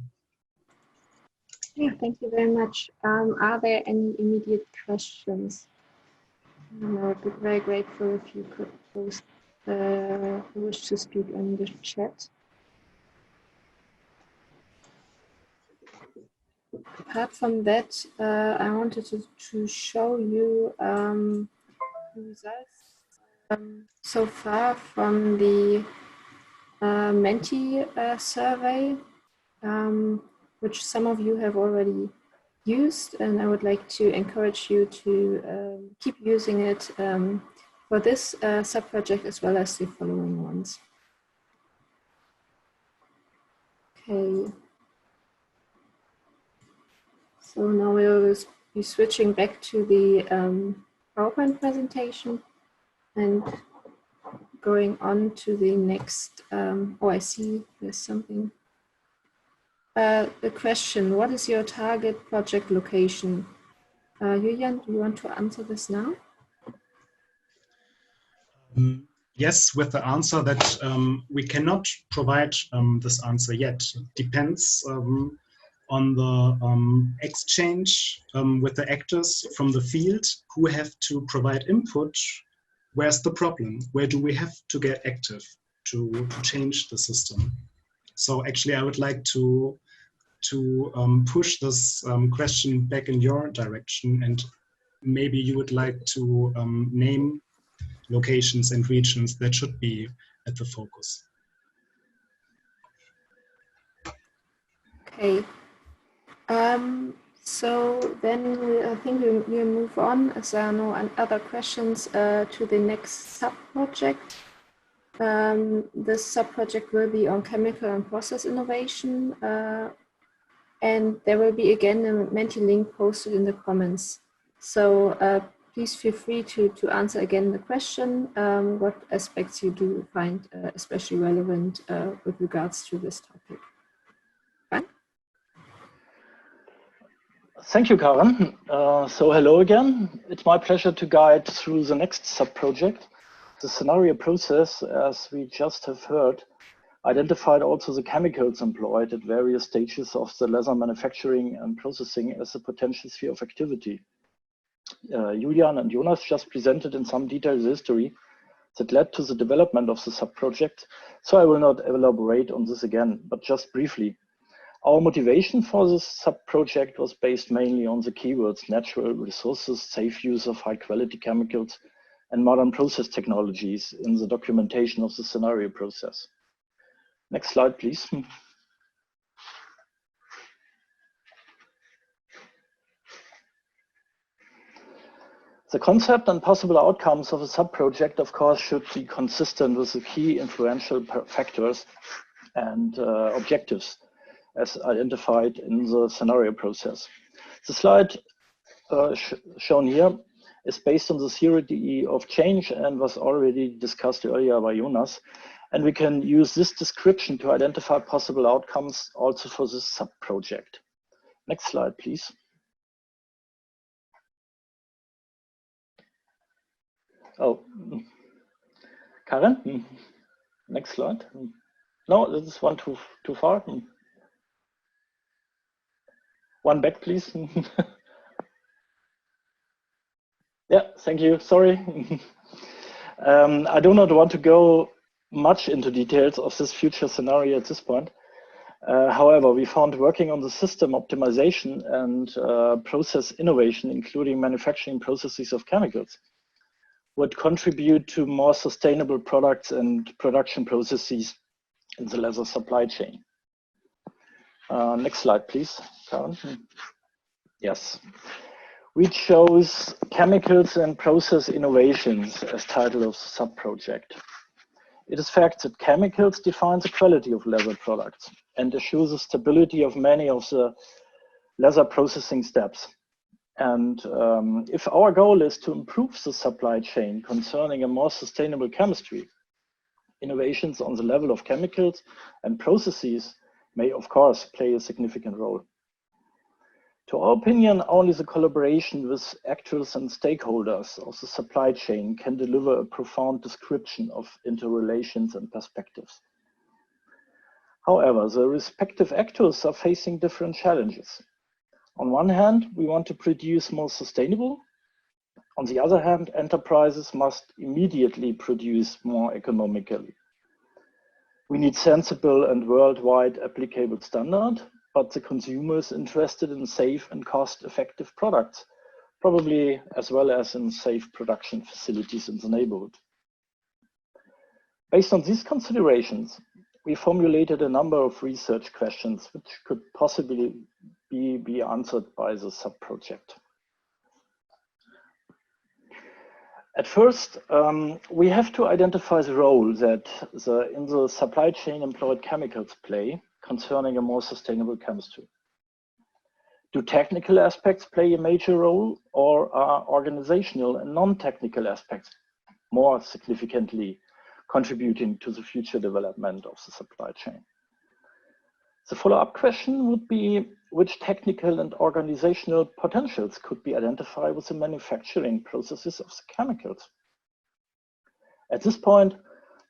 S1: Yeah, thank you very much. Are there any immediate questions? I would be very grateful if you could post who wish to speak in the chat. Apart from that, I wanted to show you the results so far from the Menti survey, which some of you have already used, and I would like to encourage you to keep using it for this subproject as well as the following ones. Okay. So now we'll be switching back to the PowerPoint presentation and going on to the next. Oh, I see there's something. The question, what is your target project location? Julian, do you want to answer this now?
S2: Yes, with the answer that we cannot provide this answer yet. It depends on the exchange with the actors from the field who have to provide input. Where's the problem? Where do we have to get active to change the system? So actually, I would like to push this question back in your direction, and maybe you would like to name locations and regions that should be at the focus.
S1: Okay. So then I think we'll move on, as there are no other questions, to the next subproject. This subproject will be on chemical and process innovation, and there will be again a Menti link posted in the comments. So please feel free to answer again the question, what aspects you do find especially relevant with regards to this topic. Frank?
S5: Thank you, Karen. So hello again. It's my pleasure to guide through the next subproject. The scenario process, as we just have heard, identified also the chemicals employed at various stages of the leather manufacturing and processing as a potential sphere of activity. Julian and Jonas just presented in some detail the history that led to the development of the subproject, so I will not elaborate on this again, but just briefly. Our motivation for this subproject was based mainly on the keywords natural resources, safe use of high-quality chemicals, and modern process technologies in the documentation of the scenario process. Next slide, please. The concept and possible outcomes of a subproject, of course, should be consistent with the key influential factors and objectives as identified in the scenario process. The slide shown here is based on the theory of change and was already discussed earlier by Jonas. And we can use this description to identify possible outcomes also for this subproject. Next slide, please. Oh, Karen, next slide. No, this is one too far. One back, please. Yeah, thank you. Sorry. I do not want to go much into details of this future scenario at this point. However, we found working on the system optimization and process innovation, including manufacturing processes of chemicals, would contribute to more sustainable products and production processes in the leather supply chain. Next slide, please, Karen. Yes. We chose chemicals and process innovations as title of the sub-project. It is fact that chemicals define the quality of leather products and assure the stability of many of the leather processing steps. And if our goal is to improve the supply chain concerning a more sustainable chemistry, innovations on the level of chemicals and processes may, of course, play a significant role. To our opinion, only the collaboration with actors and stakeholders of the supply chain can deliver a profound description of interrelations and perspectives. However, the respective actors are facing different challenges. On one hand, we want to produce more sustainable. On the other hand, enterprises must immediately produce more economically. We need sensible and worldwide applicable standard, but the consumer is interested in safe and cost-effective products, probably as well as in safe production facilities in the neighborhood. Based on these considerations, we formulated a number of research questions which could possibly be answered by the sub-project. At first, we have to identify the role that in the supply chain employed chemicals play concerning a more sustainable chemistry. Do technical aspects play a major role, or are organizational and non-technical aspects more significantly contributing to the future development of the supply chain? The follow-up question would be, which technical and organizational potentials could be identified with the manufacturing processes of the chemicals? At this point,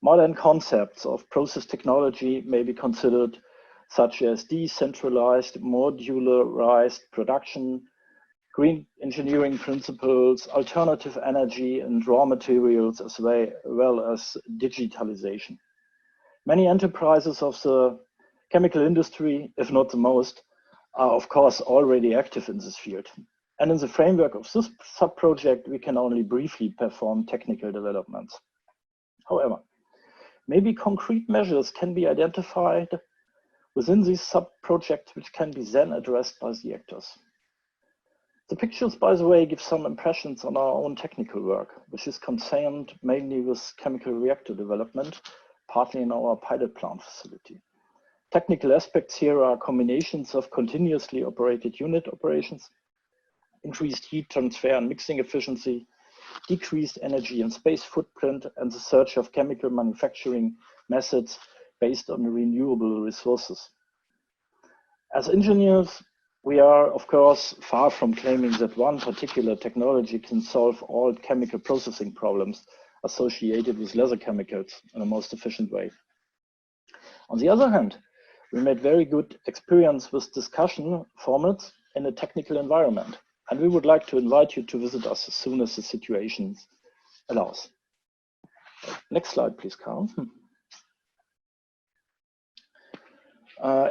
S5: modern concepts of process technology may be considered, such as decentralized, modularized production, green engineering principles, alternative energy and raw materials, as well as digitalization. Many enterprises of the chemical industry, if not the most, are of course already active in this field. And in the framework of this sub-project, we can only briefly perform technical developments. However, maybe concrete measures can be identified within these sub-projects which can be then addressed by the actors. The pictures, by the way, give some impressions on our own technical work, which is concerned mainly with chemical reactor development, partly in our pilot plant facility. Technical aspects here are combinations of continuously operated unit operations, increased heat transfer and mixing efficiency, decreased energy and space footprint, and the search of chemical manufacturing methods based on renewable resources. As engineers, we are, of course, far from claiming that one particular technology can solve all chemical processing problems associated with leather chemicals in the most efficient way. On the other hand, we made very good experience with discussion formats in a technical environment, and we would like to invite you to visit us as soon as the situation allows. Next slide, please, Karen.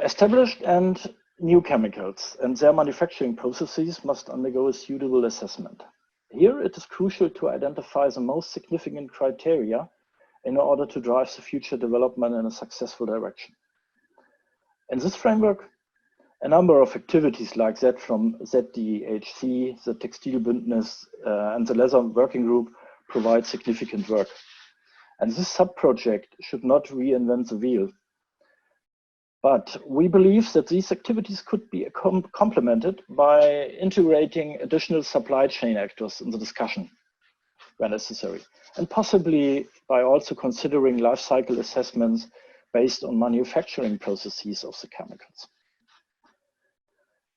S5: Established and new chemicals and their manufacturing processes must undergo a suitable assessment. Here, it is crucial to identify the most significant criteria in order to drive the future development in a successful direction. In this framework, a number of activities like that from ZDHC, the Textile Bündnis, and the Leather Working Group provide significant work. And this sub-project should not reinvent the wheel. But we believe that these activities could be complemented by integrating additional supply chain actors in the discussion where necessary, and possibly by also considering life cycle assessments based on manufacturing processes of the chemicals.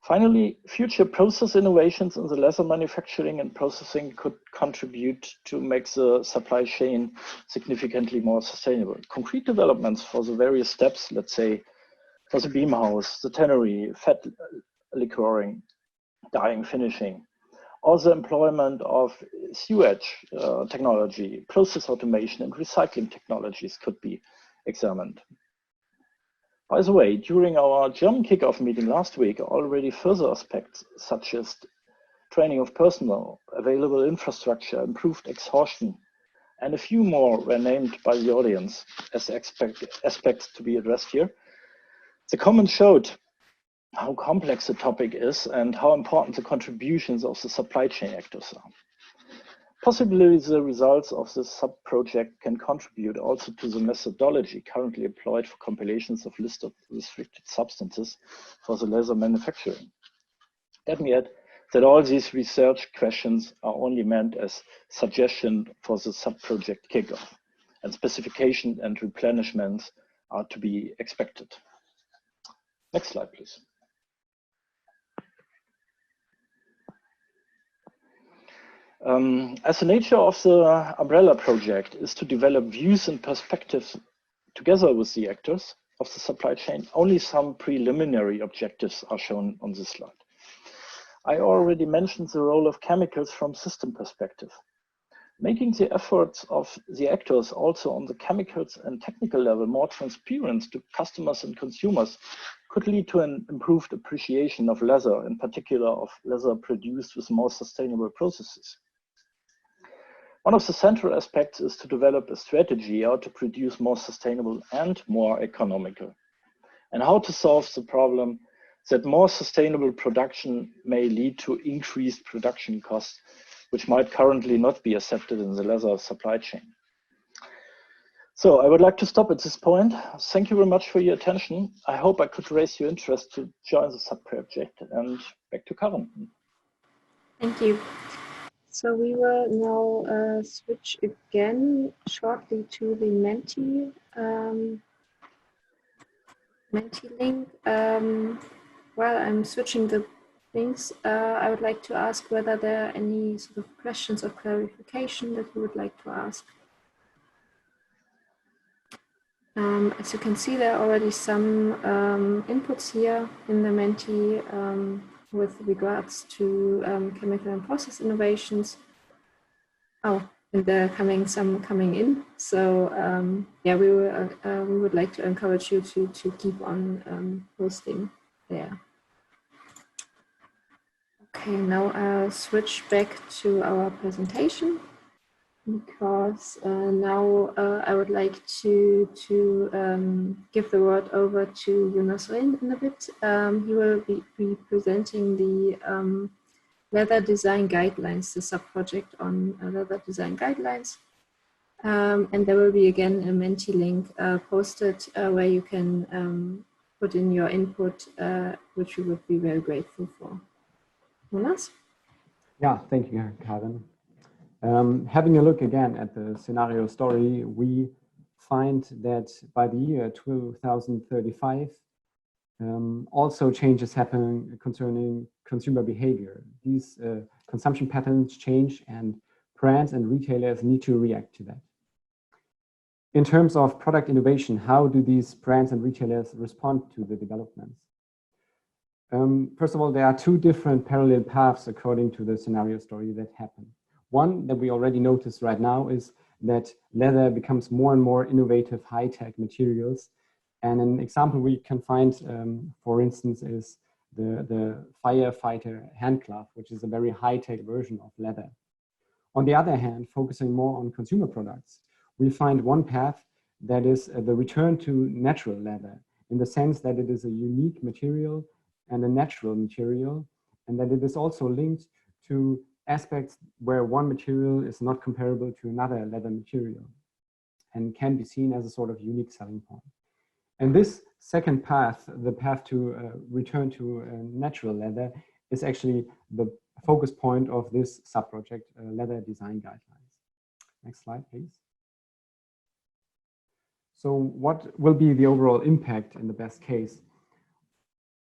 S5: Finally, future process innovations in the leather manufacturing and processing could contribute to make the supply chain significantly more sustainable. Concrete developments for the various steps, let's say, for the beam house, the tannery, fat liquoring, dyeing, finishing, or the employment of sewage technology, process automation, and recycling technologies could be examined. By the way, during our German kickoff meeting last week, already further aspects such as training of personnel, available infrastructure, improved exhaustion, and a few more were named by the audience as aspects to be addressed here. The comments showed how complex the topic is and how important the contributions of the supply chain actors are. Possibly the results of this sub-project can contribute also to the methodology currently employed for compilations of list of restricted substances for the leather manufacturing. Let me add that all these research questions are only meant as suggestion for the sub-project kickoff, and specification and replenishments are to be expected. Next slide, please. As the nature of the umbrella project is to develop views and perspectives together with the actors of the supply chain, only some preliminary objectives are shown on this slide. I already mentioned the role of chemicals from system perspective. Making the efforts of the actors also on the chemicals and technical level more transparent to customers and consumers could lead to an improved appreciation of leather, in particular of leather produced with more sustainable processes. One of the central aspects is to develop a strategy how to produce more sustainable and more economical, and how to solve the problem that more sustainable production may lead to increased production costs, which might currently not be accepted in the leather supply chain. So I would like to stop at this point. Thank you very much for your attention. I hope I could raise your interest to join the sub-project, and back to Karen.
S1: Thank you. So we will now switch again shortly to the Menti link. While I'm switching the links, I would like to ask whether there are any sort of questions or clarification that you would like to ask. As you can see, there are already some inputs here in the Menti with regards to chemical and process innovations. Oh, and there are some coming in. So yeah, we would like to encourage you to keep on posting there. Okay, now I'll switch back to our presentation, because now I would like to give the word over to Jonas Rehn in a bit. He will be presenting the leather design guidelines, the sub-project on leather design guidelines. And there will be again a Menti link posted where you can put in your input, which we would be very grateful for. Jonas?
S3: Yeah, thank you, Karen. Having a look again at the scenario story, we find that by the year 2035, also changes happen concerning consumer behavior. These consumption patterns change, and brands and retailers need to react to that. In terms of product innovation, how do these brands and retailers respond to the developments? First of all, there are two different parallel paths according to the scenario story that happen. One that we already noticed right now is that leather becomes more and more innovative, high-tech materials. And an example we can find, for instance, is the firefighter hand glove, which is a very high-tech version of leather. On the other hand, focusing more on consumer products, we find one path that is the return to natural leather, in the sense that it is a unique material and a natural material, and that it is also linked to aspects where one material is not comparable to another leather material and can be seen as a sort of unique selling point. And this second path, the path to return to natural leather, is actually the focus point of this sub-project, leather design guidelines. Next slide, please. So what will be the overall impact in the best case?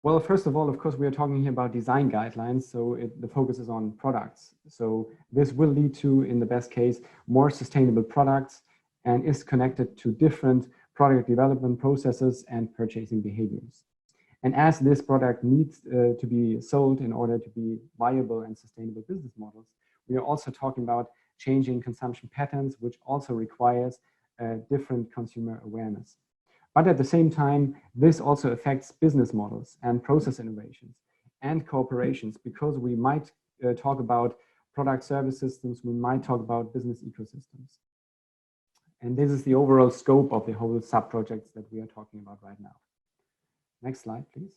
S3: Well, first of all, of course, we are talking here about design guidelines, so the focus is on products. So this will lead to, in the best case, more sustainable products, and is connected to different product development processes and purchasing behaviors. And as this product needs to be sold in order to be viable and sustainable business models, we are also talking about changing consumption patterns, which also requires different consumer awareness. But at the same time, this also affects business models and process innovations and cooperations, because we might talk about product service systems, we might talk about business ecosystems. And this is the overall scope of the whole sub-projects that we are talking about right now. Next slide, please.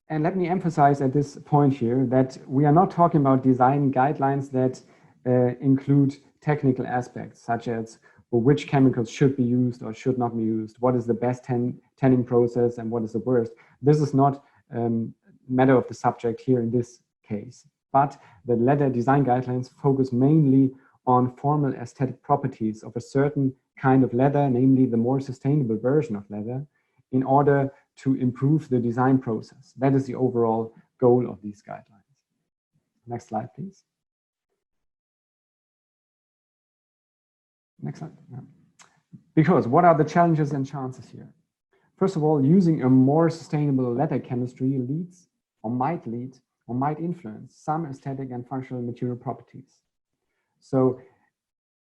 S3: And let me emphasize at this point here that we are not talking about design guidelines that include technical aspects, such as which chemicals should be used or should not be used, what is the best tanning process and what is the worst. This is not matter of the subject here in this case, but the leather design guidelines focus mainly on formal aesthetic properties of a certain kind of leather, namely the more sustainable version of leather, in order to improve the design process. That is the overall goal of these guidelines. Next slide, please. Next slide. Yeah. Because what are the challenges and chances here? First of all, using a more sustainable leather chemistry leads or might influence some aesthetic and functional material properties. So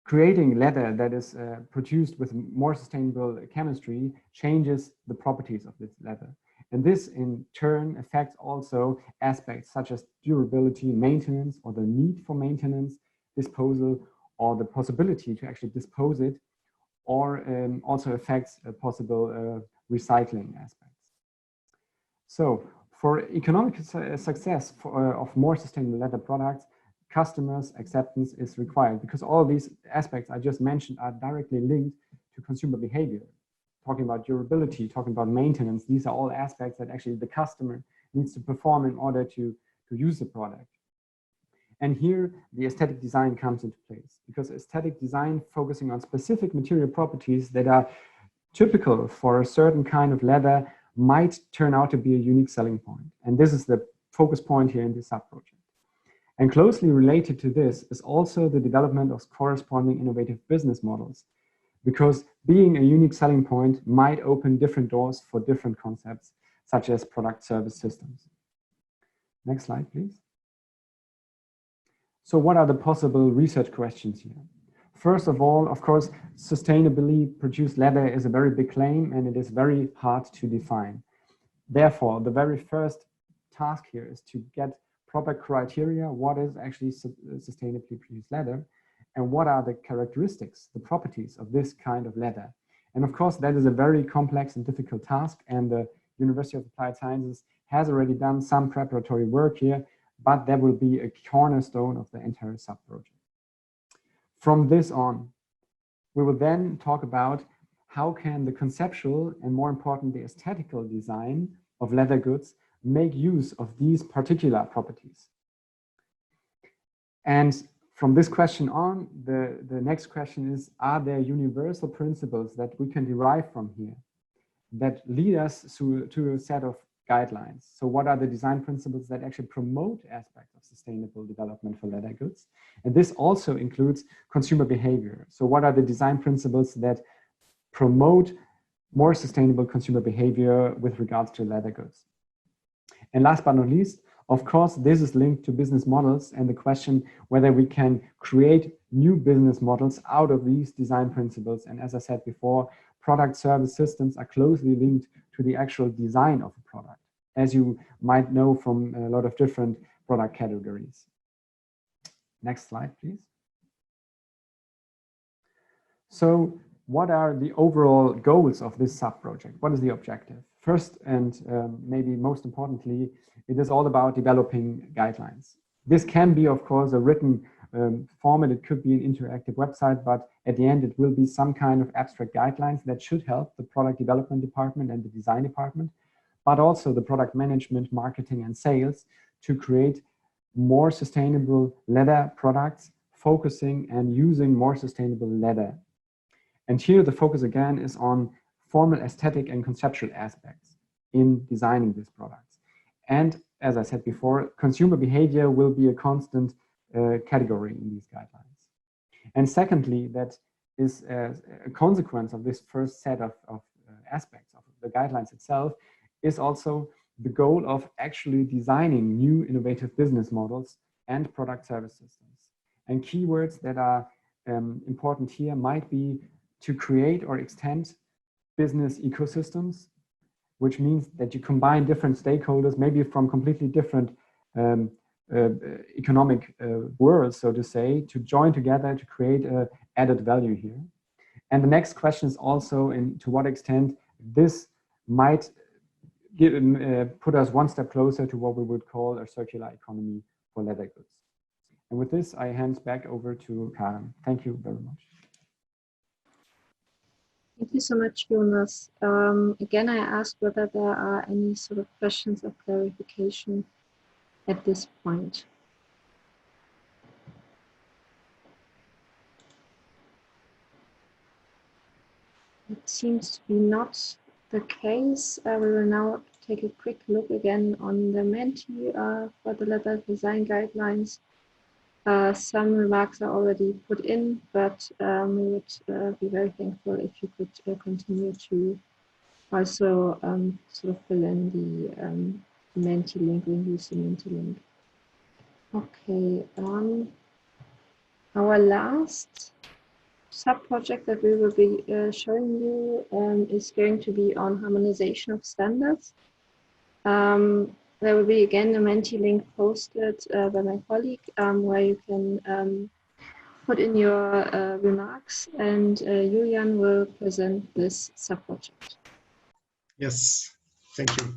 S3: creating leather that is produced with more sustainable chemistry changes the properties of this leather. And this in turn affects also aspects such as durability, maintenance, or the need for maintenance, disposal, or the possibility to actually dispose it, or also affects possible recycling aspects. So for economic success of more sustainable leather products, customers' acceptance is required, because all these aspects I just mentioned are directly linked to consumer behavior. Talking about durability, talking about maintenance, these are all aspects that actually the customer needs to perform in order to use the product. And here the aesthetic design comes into place, because aesthetic design focusing on specific material properties that are typical for a certain kind of leather might turn out to be a unique selling point. And this is the focus point here in this sub-project. And closely related to this is also the development of corresponding innovative business models, because being a unique selling point might open different doors for different concepts, such as product service systems. Next slide, please. So what are the possible research questions here? First of all, of course, sustainably produced leather is a very big claim, and it is very hard to define. Therefore, the very first task here is to get proper criteria. What is actually sustainably produced leather, and what are the characteristics, the properties of this kind of leather? And of course, that is a very complex and difficult task, and the University of Applied Sciences has already done some preparatory work here, but that will be a cornerstone of the entire sub-project. From this on, we will then talk about how can the conceptual and, more importantly, aesthetical design of leather goods make use of these particular properties. And from this question on, the next question is, are there universal principles that we can derive from here that lead us to a set of guidelines? So what are the design principles that actually promote aspects of sustainable development for leather goods? And this also includes consumer behavior. So what are the design principles that promote more sustainable consumer behavior with regards to leather goods? And last but not least, of course, this is linked to business models and the question whether we can create new business models out of these design principles. And as I said before, product service systems are closely linked to the actual design of a product, as you might know from a lot of different product categories. Next slide, please. So what are the overall goals of this sub-project? What is the objective? First, and maybe most importantly, it is all about developing guidelines. This can be, of course, a written format. It could be an interactive website, but at the end, it will be some kind of abstract guidelines that should help the product development department and the design department, but also the product management, marketing, and sales to create more sustainable leather products, focusing and using more sustainable leather. And here the focus again is on formal aesthetic and conceptual aspects in designing these products. And as I said before, consumer behavior will be a constant category in these guidelines. And secondly, that is a consequence of this first set of aspects of the guidelines itself, is also the goal of actually designing new innovative business models and product service systems. And keywords that are important here might be to create or extend business ecosystems, which means that you combine different stakeholders, maybe from completely different economic worlds, so to say, to join together to create added value here. And the next question is also to what extent this might put us one step closer to what we would call a circular economy for leather goods. And with this, I hand back over to Karen. Thank you very much.
S1: Thank you so much, Jonas. Again, I ask whether there are any sort of questions of clarification at this point. It seems to be not the case. We will now take a quick look again on the Menti for the leather design guidelines. Some remarks are already put in, but we would be very thankful if you could continue to also sort of fill in the Menti link, when use the Menti link. Okay, our last subproject that we will be showing you is going to be on harmonization of standards. There will be again a Menti link posted by my colleague where you can put in your remarks, and Julian will present this subproject.
S2: Yes, thank you.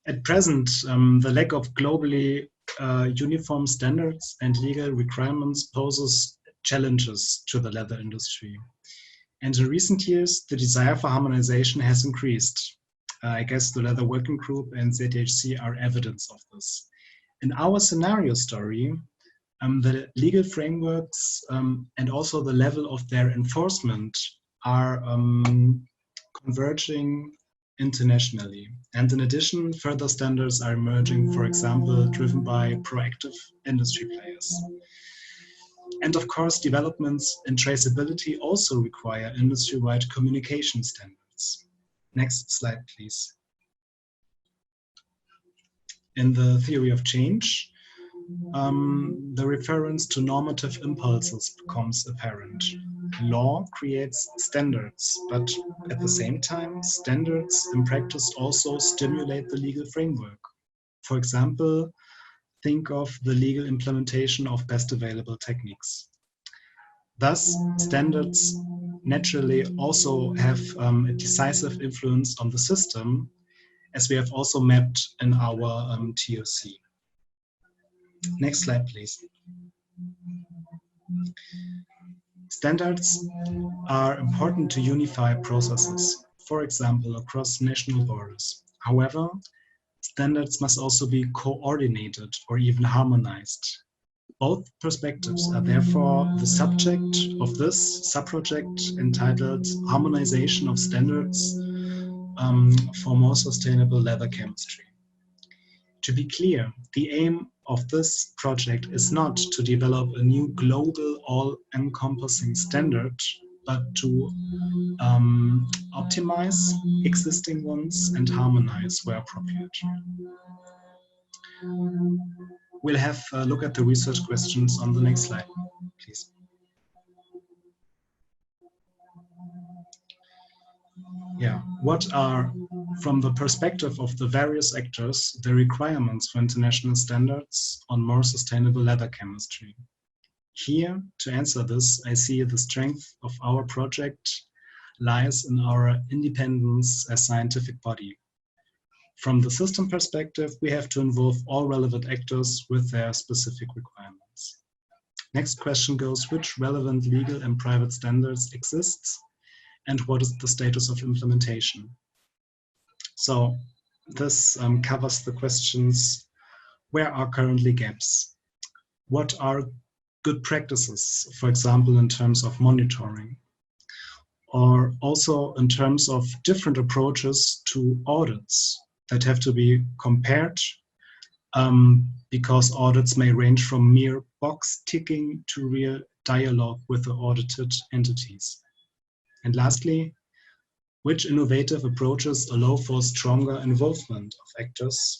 S2: At present, the lack of globally uniform standards and legal requirements poses challenges to the leather industry. And in recent years, the desire for harmonization has increased. I guess the Leather Working Group and ZHC are evidence of this. In our scenario story, the legal frameworks and also the level of their enforcement are converging internationally. And in addition, further standards are emerging, for example, driven by proactive industry players. And of course, developments in traceability also require industry-wide communication standards. Next slide, please. In the theory of change, the reference to normative impulses becomes apparent. Law creates standards, but at the same time, standards in practice also stimulate the legal framework. For example, think of the legal implementation of best available techniques. Thus, standards naturally also have a decisive influence on the system, as we have also mapped in our TOC. Next slide, please. Standards are important to unify processes, for example, across national borders. However, standards must also be coordinated or even harmonized. Both perspectives are therefore the subject of this subproject entitled Harmonization of Standards for More Sustainable Leather Chemistry. To be clear, the aim of this project is not to develop a new global all-encompassing standard, but to optimize existing ones and harmonize where appropriate. We'll have a look at the research questions on the next slide, please. Yeah, what are, from the perspective of the various actors, the requirements for international standards on more sustainable leather chemistry? Here, to answer this, I see the strength of our project lies in our independence as scientific body. From the system perspective, we have to involve all relevant actors with their specific requirements. Next question goes, which relevant legal and private standards exist, and what is the status of implementation? So this covers the questions, where are currently gaps? What are good practices, for example, in terms of monitoring? Or also in terms of different approaches to audits that have to be compared, because audits may range from mere box ticking to real dialogue with the audited entities. And lastly, which innovative approaches allow for stronger involvement of actors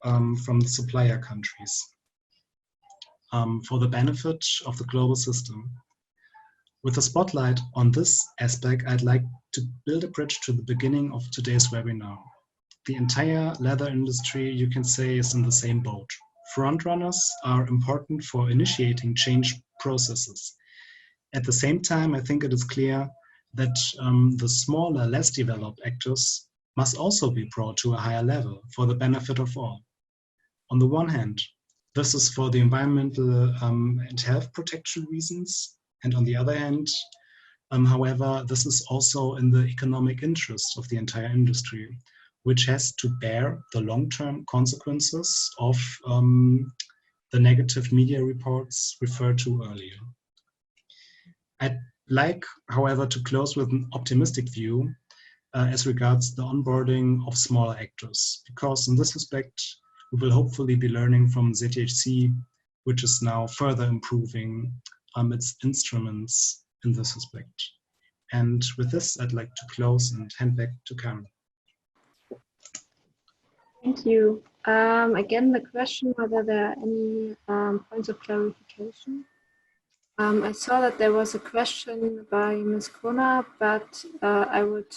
S2: from the supplier countries for the benefit of the global system? With a spotlight on this aspect, I'd like to build a bridge to the beginning of today's webinar. The entire leather industry, you can say, is in the same boat. Frontrunners are important for initiating change processes. At the same time, I think it is clear that the smaller, less developed actors must also be brought to a higher level for the benefit of all. On the one hand, this is for the environmental and health protection reasons, and on the other hand, however, this is also in the economic interest of the entire industry, which has to bear the long-term consequences of the negative media reports referred to earlier. I'd like, however, to close with an optimistic view as regards the onboarding of smaller actors, because in this respect, we will hopefully be learning from ZTHC, which is now further improving its instruments in this respect. And with this, I'd like to close and hand back to Karen.
S1: Thank you. Again, the question whether there are any points of clarification. I saw that there was a question by Ms. Kona, but I would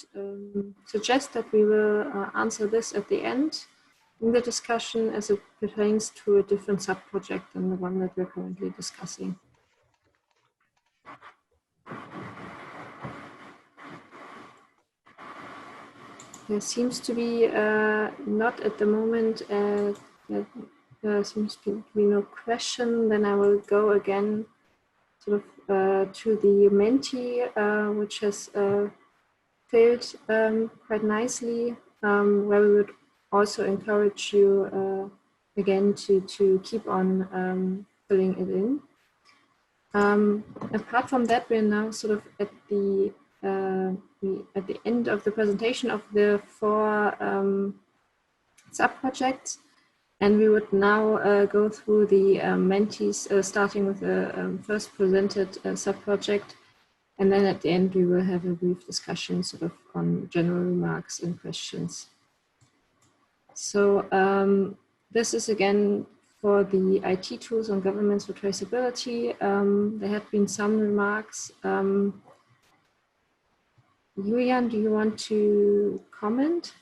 S1: suggest that we will answer this at the end in the discussion as it pertains to a different subproject than the one that we're currently discussing. There seems to be not at the moment, there seems to be no question. Then I will go again sort of to the Menti, which has failed quite nicely, where we would also encourage you again to keep on filling it in. Apart from that, we're now sort of at the end of the presentation of the 4 subprojects, and we would now go through the mentees, starting with the first presented subproject, and then at the end we will have a brief discussion sort of on general remarks and questions. So this is again for the IT tools on governments for traceability. There have been some remarks. Julian, do you want to comment?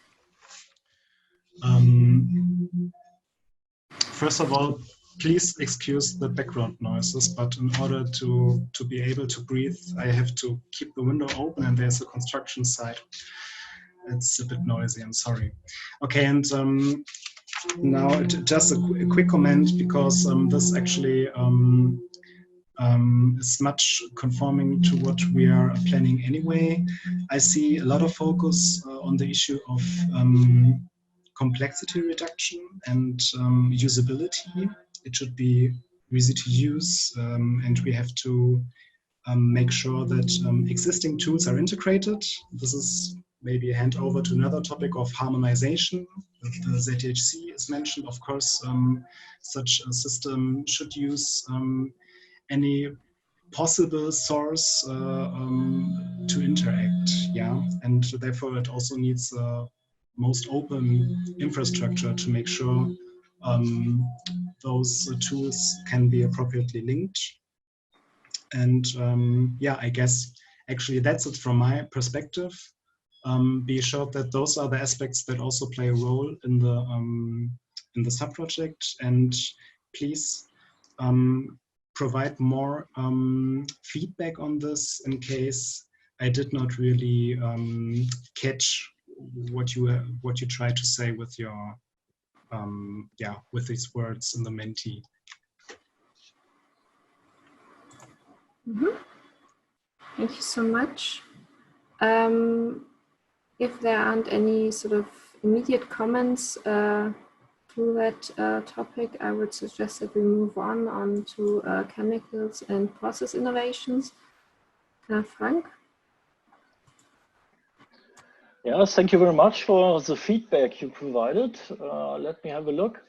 S2: First of all, please excuse the background noises, but in order to be able to breathe, I have to keep the window open, and there's a construction site. It's a bit noisy, I'm sorry. Okay, and now just a quick comment, because this actually is much conforming to what we are planning anyway. I see a lot of focus on the issue of complexity reduction and usability. It should be easy to use, and we have to make sure that existing tools are integrated. This is maybe a handover to another topic of harmonization. The ZTHC is mentioned. Of course, such a system should use any possible source to interact, yeah, and therefore it also needs most open infrastructure to make sure those tools can be appropriately linked. And yeah, I guess actually that's it from my perspective. Be assured that those are the aspects that also play a role in the subproject, and please provide more feedback on this in case I did not really catch what you try to say with your yeah, with these words in the Menti.
S1: Mm-hmm. Thank you so much. If there aren't any sort of immediate comments to that topic, I would suggest that we move on to chemicals and process innovations. Frank?
S5: Yes, thank you very much for the feedback you provided. Let me have a look.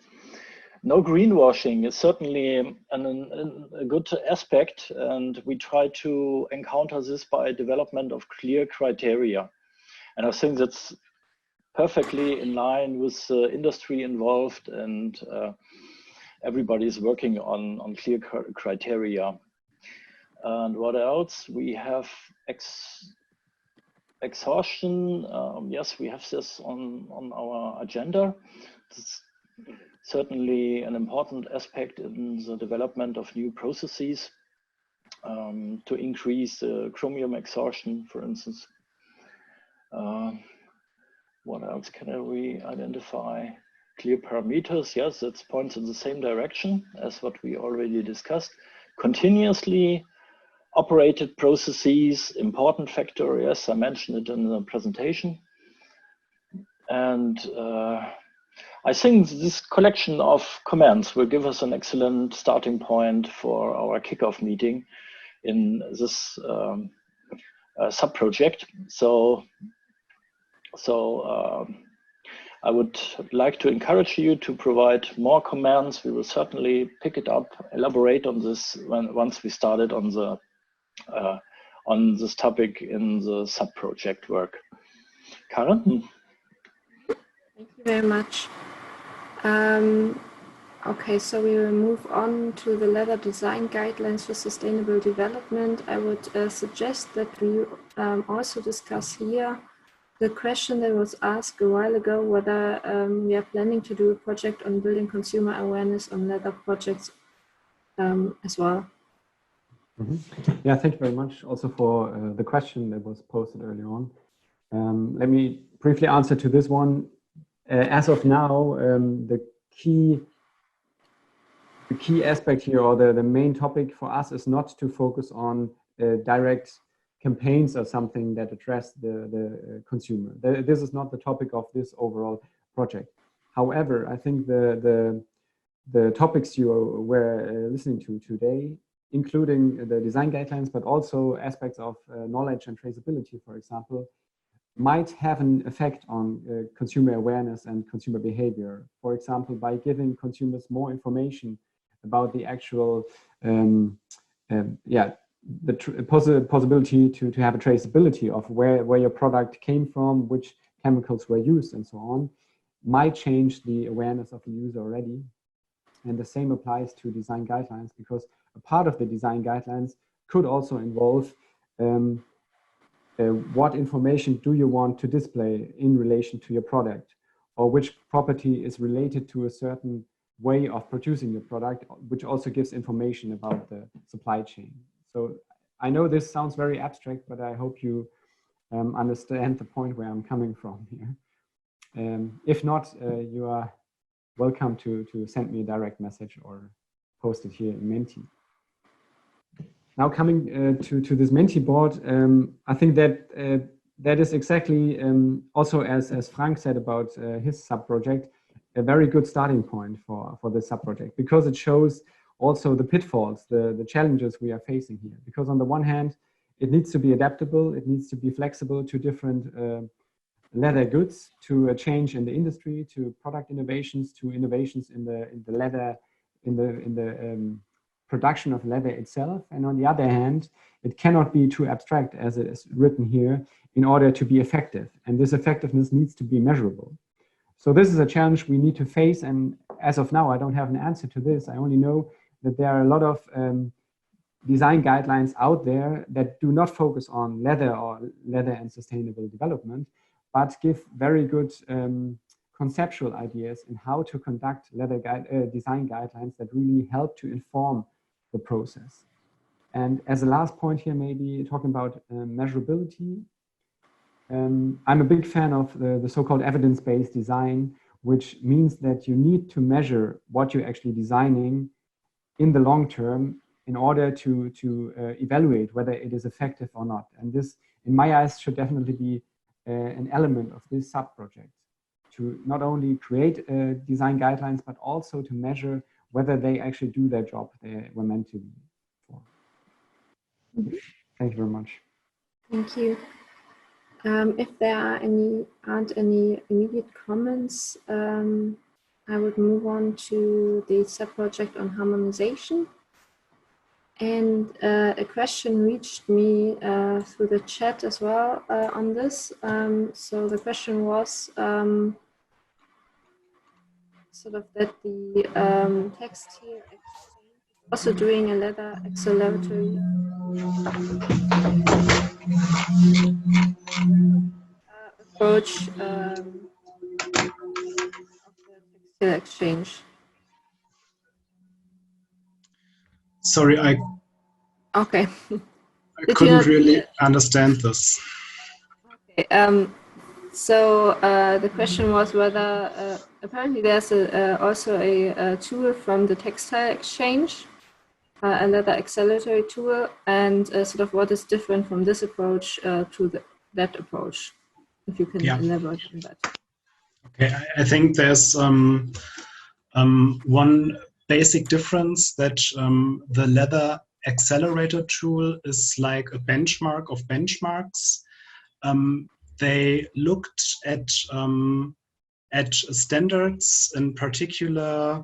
S5: No greenwashing is certainly a good aspect, and we try to encounter this by development of clear criteria. And I think that's perfectly in line with the industry involved, and everybody is working on clear criteria. And what else? We have exhaustion. Yes, we have this on our agenda. It's certainly an important aspect in the development of new processes to increase chromium exhaustion, for instance. What else can we identify? Clear parameters. Yes, that points in the same direction as what we already discussed. Continuously operated processes, important factor. Yes, I mentioned it in the presentation. And I think this collection of comments will give us an excellent starting point for our kickoff meeting in this subproject. So I would like to encourage you to provide more comments. We will certainly pick it up, elaborate on this once we started on this topic in the subproject work. Karen?
S1: Thank you very much. Okay, so we will move on to the leather design guidelines for sustainable development. I would suggest that we also discuss here the question that was asked a while ago, whether we are planning to do a project on building consumer awareness on leather projects as well.
S3: Mm-hmm. Yeah, thank you very much also for the question that was posted earlier on. Let me briefly answer to this one. As of now, the key aspect here, or the main topic for us, is not to focus on direct campaigns or something that address the consumer. This is not the topic of this overall project. However, I think the topics you were listening to today, including the design guidelines, but also aspects of knowledge and traceability, for example, might have an effect on consumer awareness and consumer behavior. For example, by giving consumers more information about the actual, possibility to have a traceability of where your product came from, which chemicals were used, and so on, might change the awareness of the user already. And the same applies to design guidelines, because a part of the design guidelines could also involve what information do you want to display in relation to your product, or which property is related to a certain way of producing your product, which also gives information about the supply chain. So I know this sounds very abstract, but I hope you understand the point where I'm coming from here. If not, you are welcome to send me a direct message or post it here in Menti. Now coming to this Menti board, I think that that is exactly also as Frank said about his subproject, a very good starting point for this subproject, because it shows also the pitfalls, the challenges we are facing here. Because on the one hand, it needs to be adaptable, it needs to be flexible to different leather goods, to a change in the industry, to product innovations, to innovations in the leather, in the production of leather itself. And on the other hand, it cannot be too abstract, as it is written here, in order to be effective. And this effectiveness needs to be measurable. So this is a challenge we need to face. And as of now, I don't have an answer to this. I only know that there are a lot of design guidelines out there that do not focus on leather or leather and sustainable development, but give very good conceptual ideas in how to conduct leather design guidelines that really help to inform the process. And as a last point here, maybe talking about measurability, I'm a big fan of the so-called evidence-based design, which means that you need to measure what you're actually designing in the long term in order to evaluate whether it is effective or not. And this, in my eyes, should definitely be an element of this sub-project, to not only create design guidelines, but also to measure whether they actually do their job they were meant to be for. Thank you very much.
S1: Thank you. If there aren't any immediate comments, I would move on to the subproject on harmonization. And a question reached me through the chat as well on this. So the question was sort of that the textile exchange also doing a leather acceleratory approach of the textile exchange.
S2: Sorry, I
S1: Okay.
S2: couldn't really understand this.
S1: Okay. So the question was whether apparently there's also a tool from the Textile exchange, a leather acceleratory tool, and sort of what is different from this approach to that approach, if you can elaborate on that.
S2: Okay, I think there's one basic difference, that the leather accelerator tool is like a benchmark of benchmarks. They looked at standards in particular,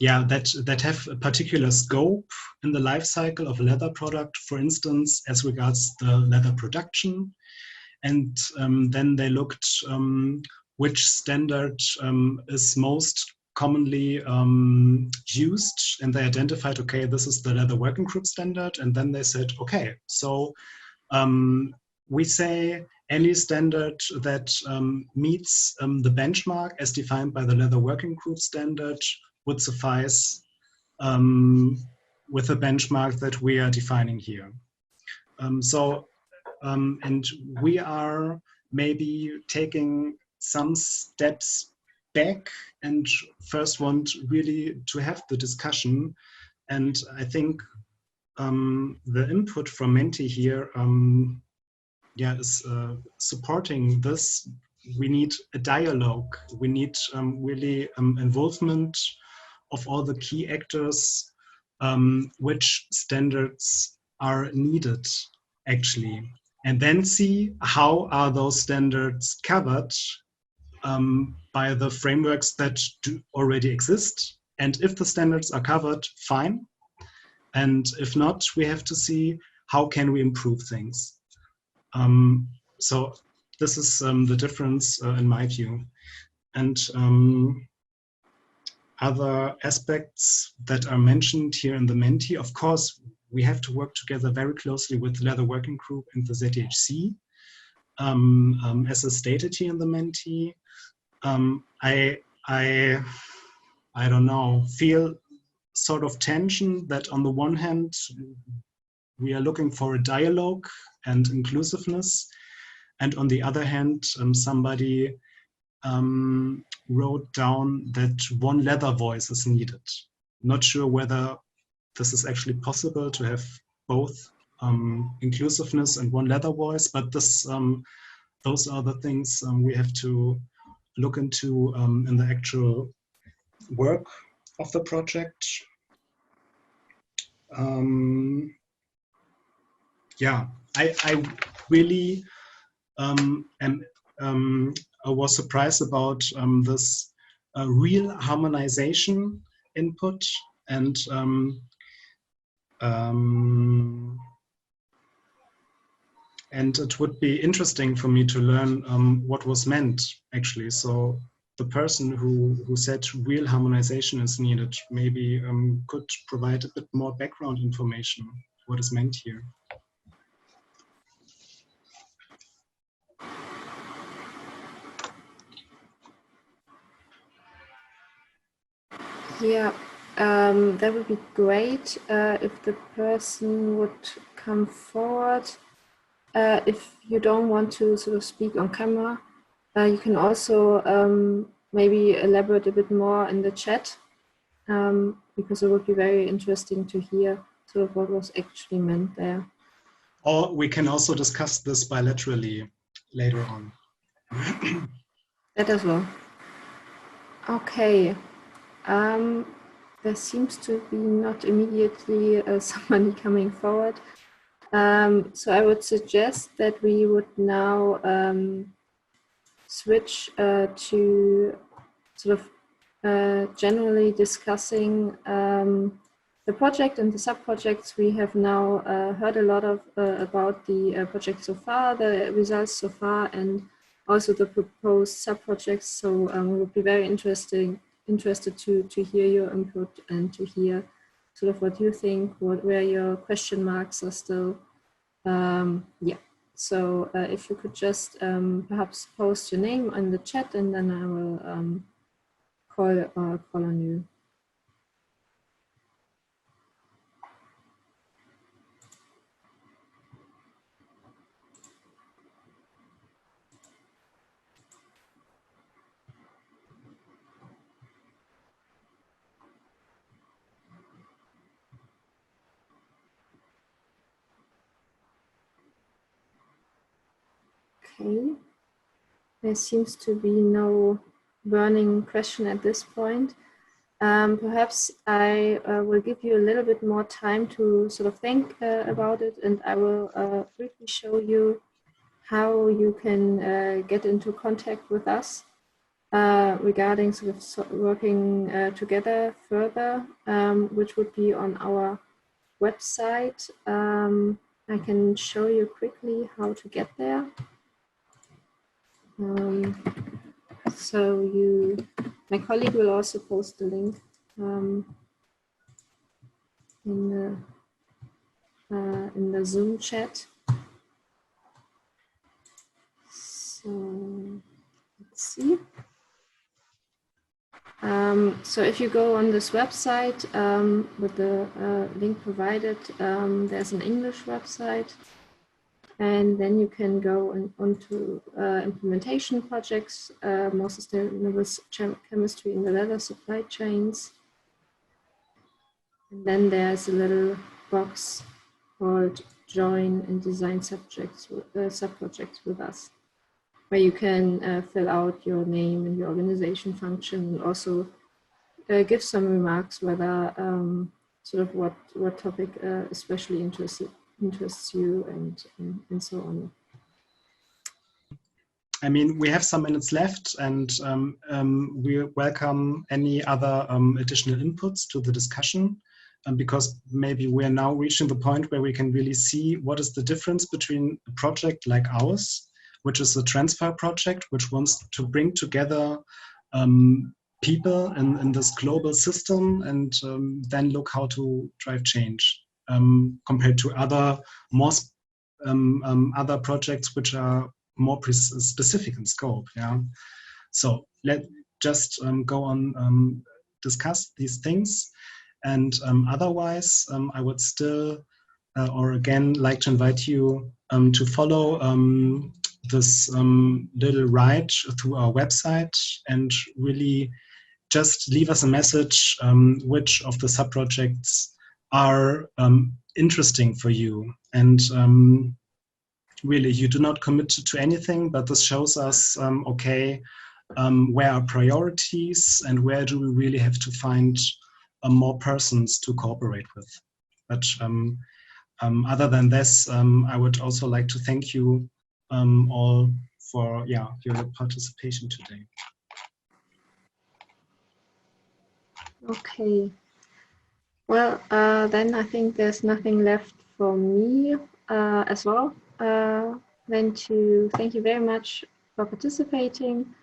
S2: that have a particular scope in the life cycle of a leather product, for instance, as regards the leather production. And then they looked which standard is most commonly used, and they identified, okay, this is the leather working group standard. And then they said, okay, so we say any standard that meets the benchmark as defined by the leather working group standard would suffice with the benchmark that we are defining here. And we are maybe taking some steps back and first want really to have the discussion. And I think the input from Menti here is supporting this. We need a dialogue. We need really involvement of all the key actors, which standards are needed actually, and then see how are those standards covered by the frameworks that do already exist. And if the standards are covered, fine. And if not, we have to see how can we improve things. So this is the difference in my view. And other aspects that are mentioned here in the Menti, of course, we have to work together very closely with the Leather Working Group and the ZHC. As is stated here in the Menti, I don't know, feel sort of tension that on the one hand, we are looking for a dialogue and inclusiveness. And on the other hand, somebody wrote down that one leather voice is needed. Not sure whether this is actually possible to have both inclusiveness and one leather voice, but this, those are the things we have to look into in the actual work of the project. I really I was surprised about this real harmonization input, and it would be interesting for me to learn what was meant actually. So the person who said real harmonization is needed maybe could provide a bit more background information, what is meant here.
S1: Yeah, that would be great if the person would come forward. If you don't want to sort of speak on camera, you can also maybe elaborate a bit more in the chat, because it would be very interesting to hear sort of what was actually meant there.
S2: Or we can also discuss this bilaterally later on.
S1: That as well. Okay. There seems to be not immediately somebody coming forward. So I would suggest that we would now switch to sort of generally discussing the project and the subprojects. We have now heard a lot of about the project so far, the results so far, and also the proposed subprojects. So it would be very interesting interested to hear your input and to hear sort of what you think, where your question marks are still. Yeah, so if you could just perhaps post your name in the chat, and then I will call on you. Okay, there seems to be no burning question at this point. Perhaps I will give you a little bit more time to sort of think about it, and I will briefly show you how you can get into contact with us regarding sort of working together further, which would be on our website. I can show you quickly how to get there. So my colleague will also post the link in the Zoom chat. So let's see. So if you go on this website with the link provided, there's an English website, and then you can go onto implementation projects, more sustainable chemistry in the leather supply chains. And then there's a little box called Join and Design subprojects with us, where you can fill out your name and your organization function, and also give some remarks whether sort of what topic especially interests you and so on.
S2: I mean, we have some minutes left, and we welcome any other additional inputs to the discussion, because maybe we are now reaching the point where we can really see what is the difference between a project like ours, which is a transfer project, which wants to bring together people in this global system, and then look how to drive change, compared to other other projects which are more specific in scope. Yeah. So let's just go on discuss these things, and otherwise I would still or again like to invite you to follow this little ride through our website, and really just leave us a message which of the subprojects are interesting for you. And really, you do not commit to anything, but this shows us, okay, where are priorities and where do we really have to find more persons to cooperate with. But other than this, I would also like to thank you all for your participation today.
S1: Okay. Well, then I think there's nothing left for me as well than to thank you very much for participating.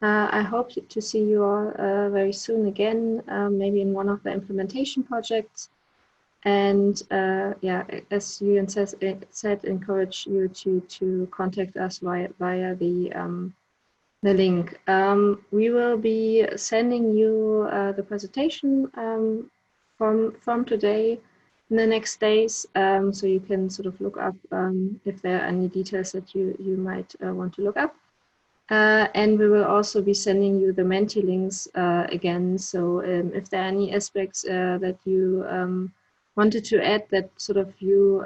S1: I hope to see you all very soon again, maybe in one of the implementation projects. And yeah, as Julian said, encourage you to contact us via the link. We will be sending you the presentation from today in the next days, so you can sort of look up if there are any details that you might want to look up. And we will also be sending you the Menti links again. So if there are any aspects that you wanted to add that sort of you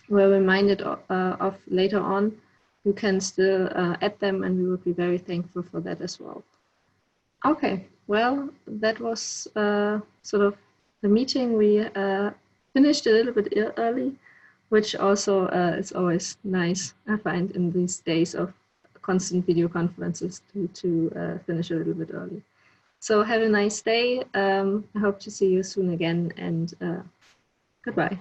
S1: were reminded of later on, you can still add them, and we would be very thankful for that as well. Okay, well, that was sort of the meeting. We finished a little bit early, which also is always nice, I find, in these days of constant video conferences to finish a little bit early. So have a nice day. I hope to see you soon again, and goodbye.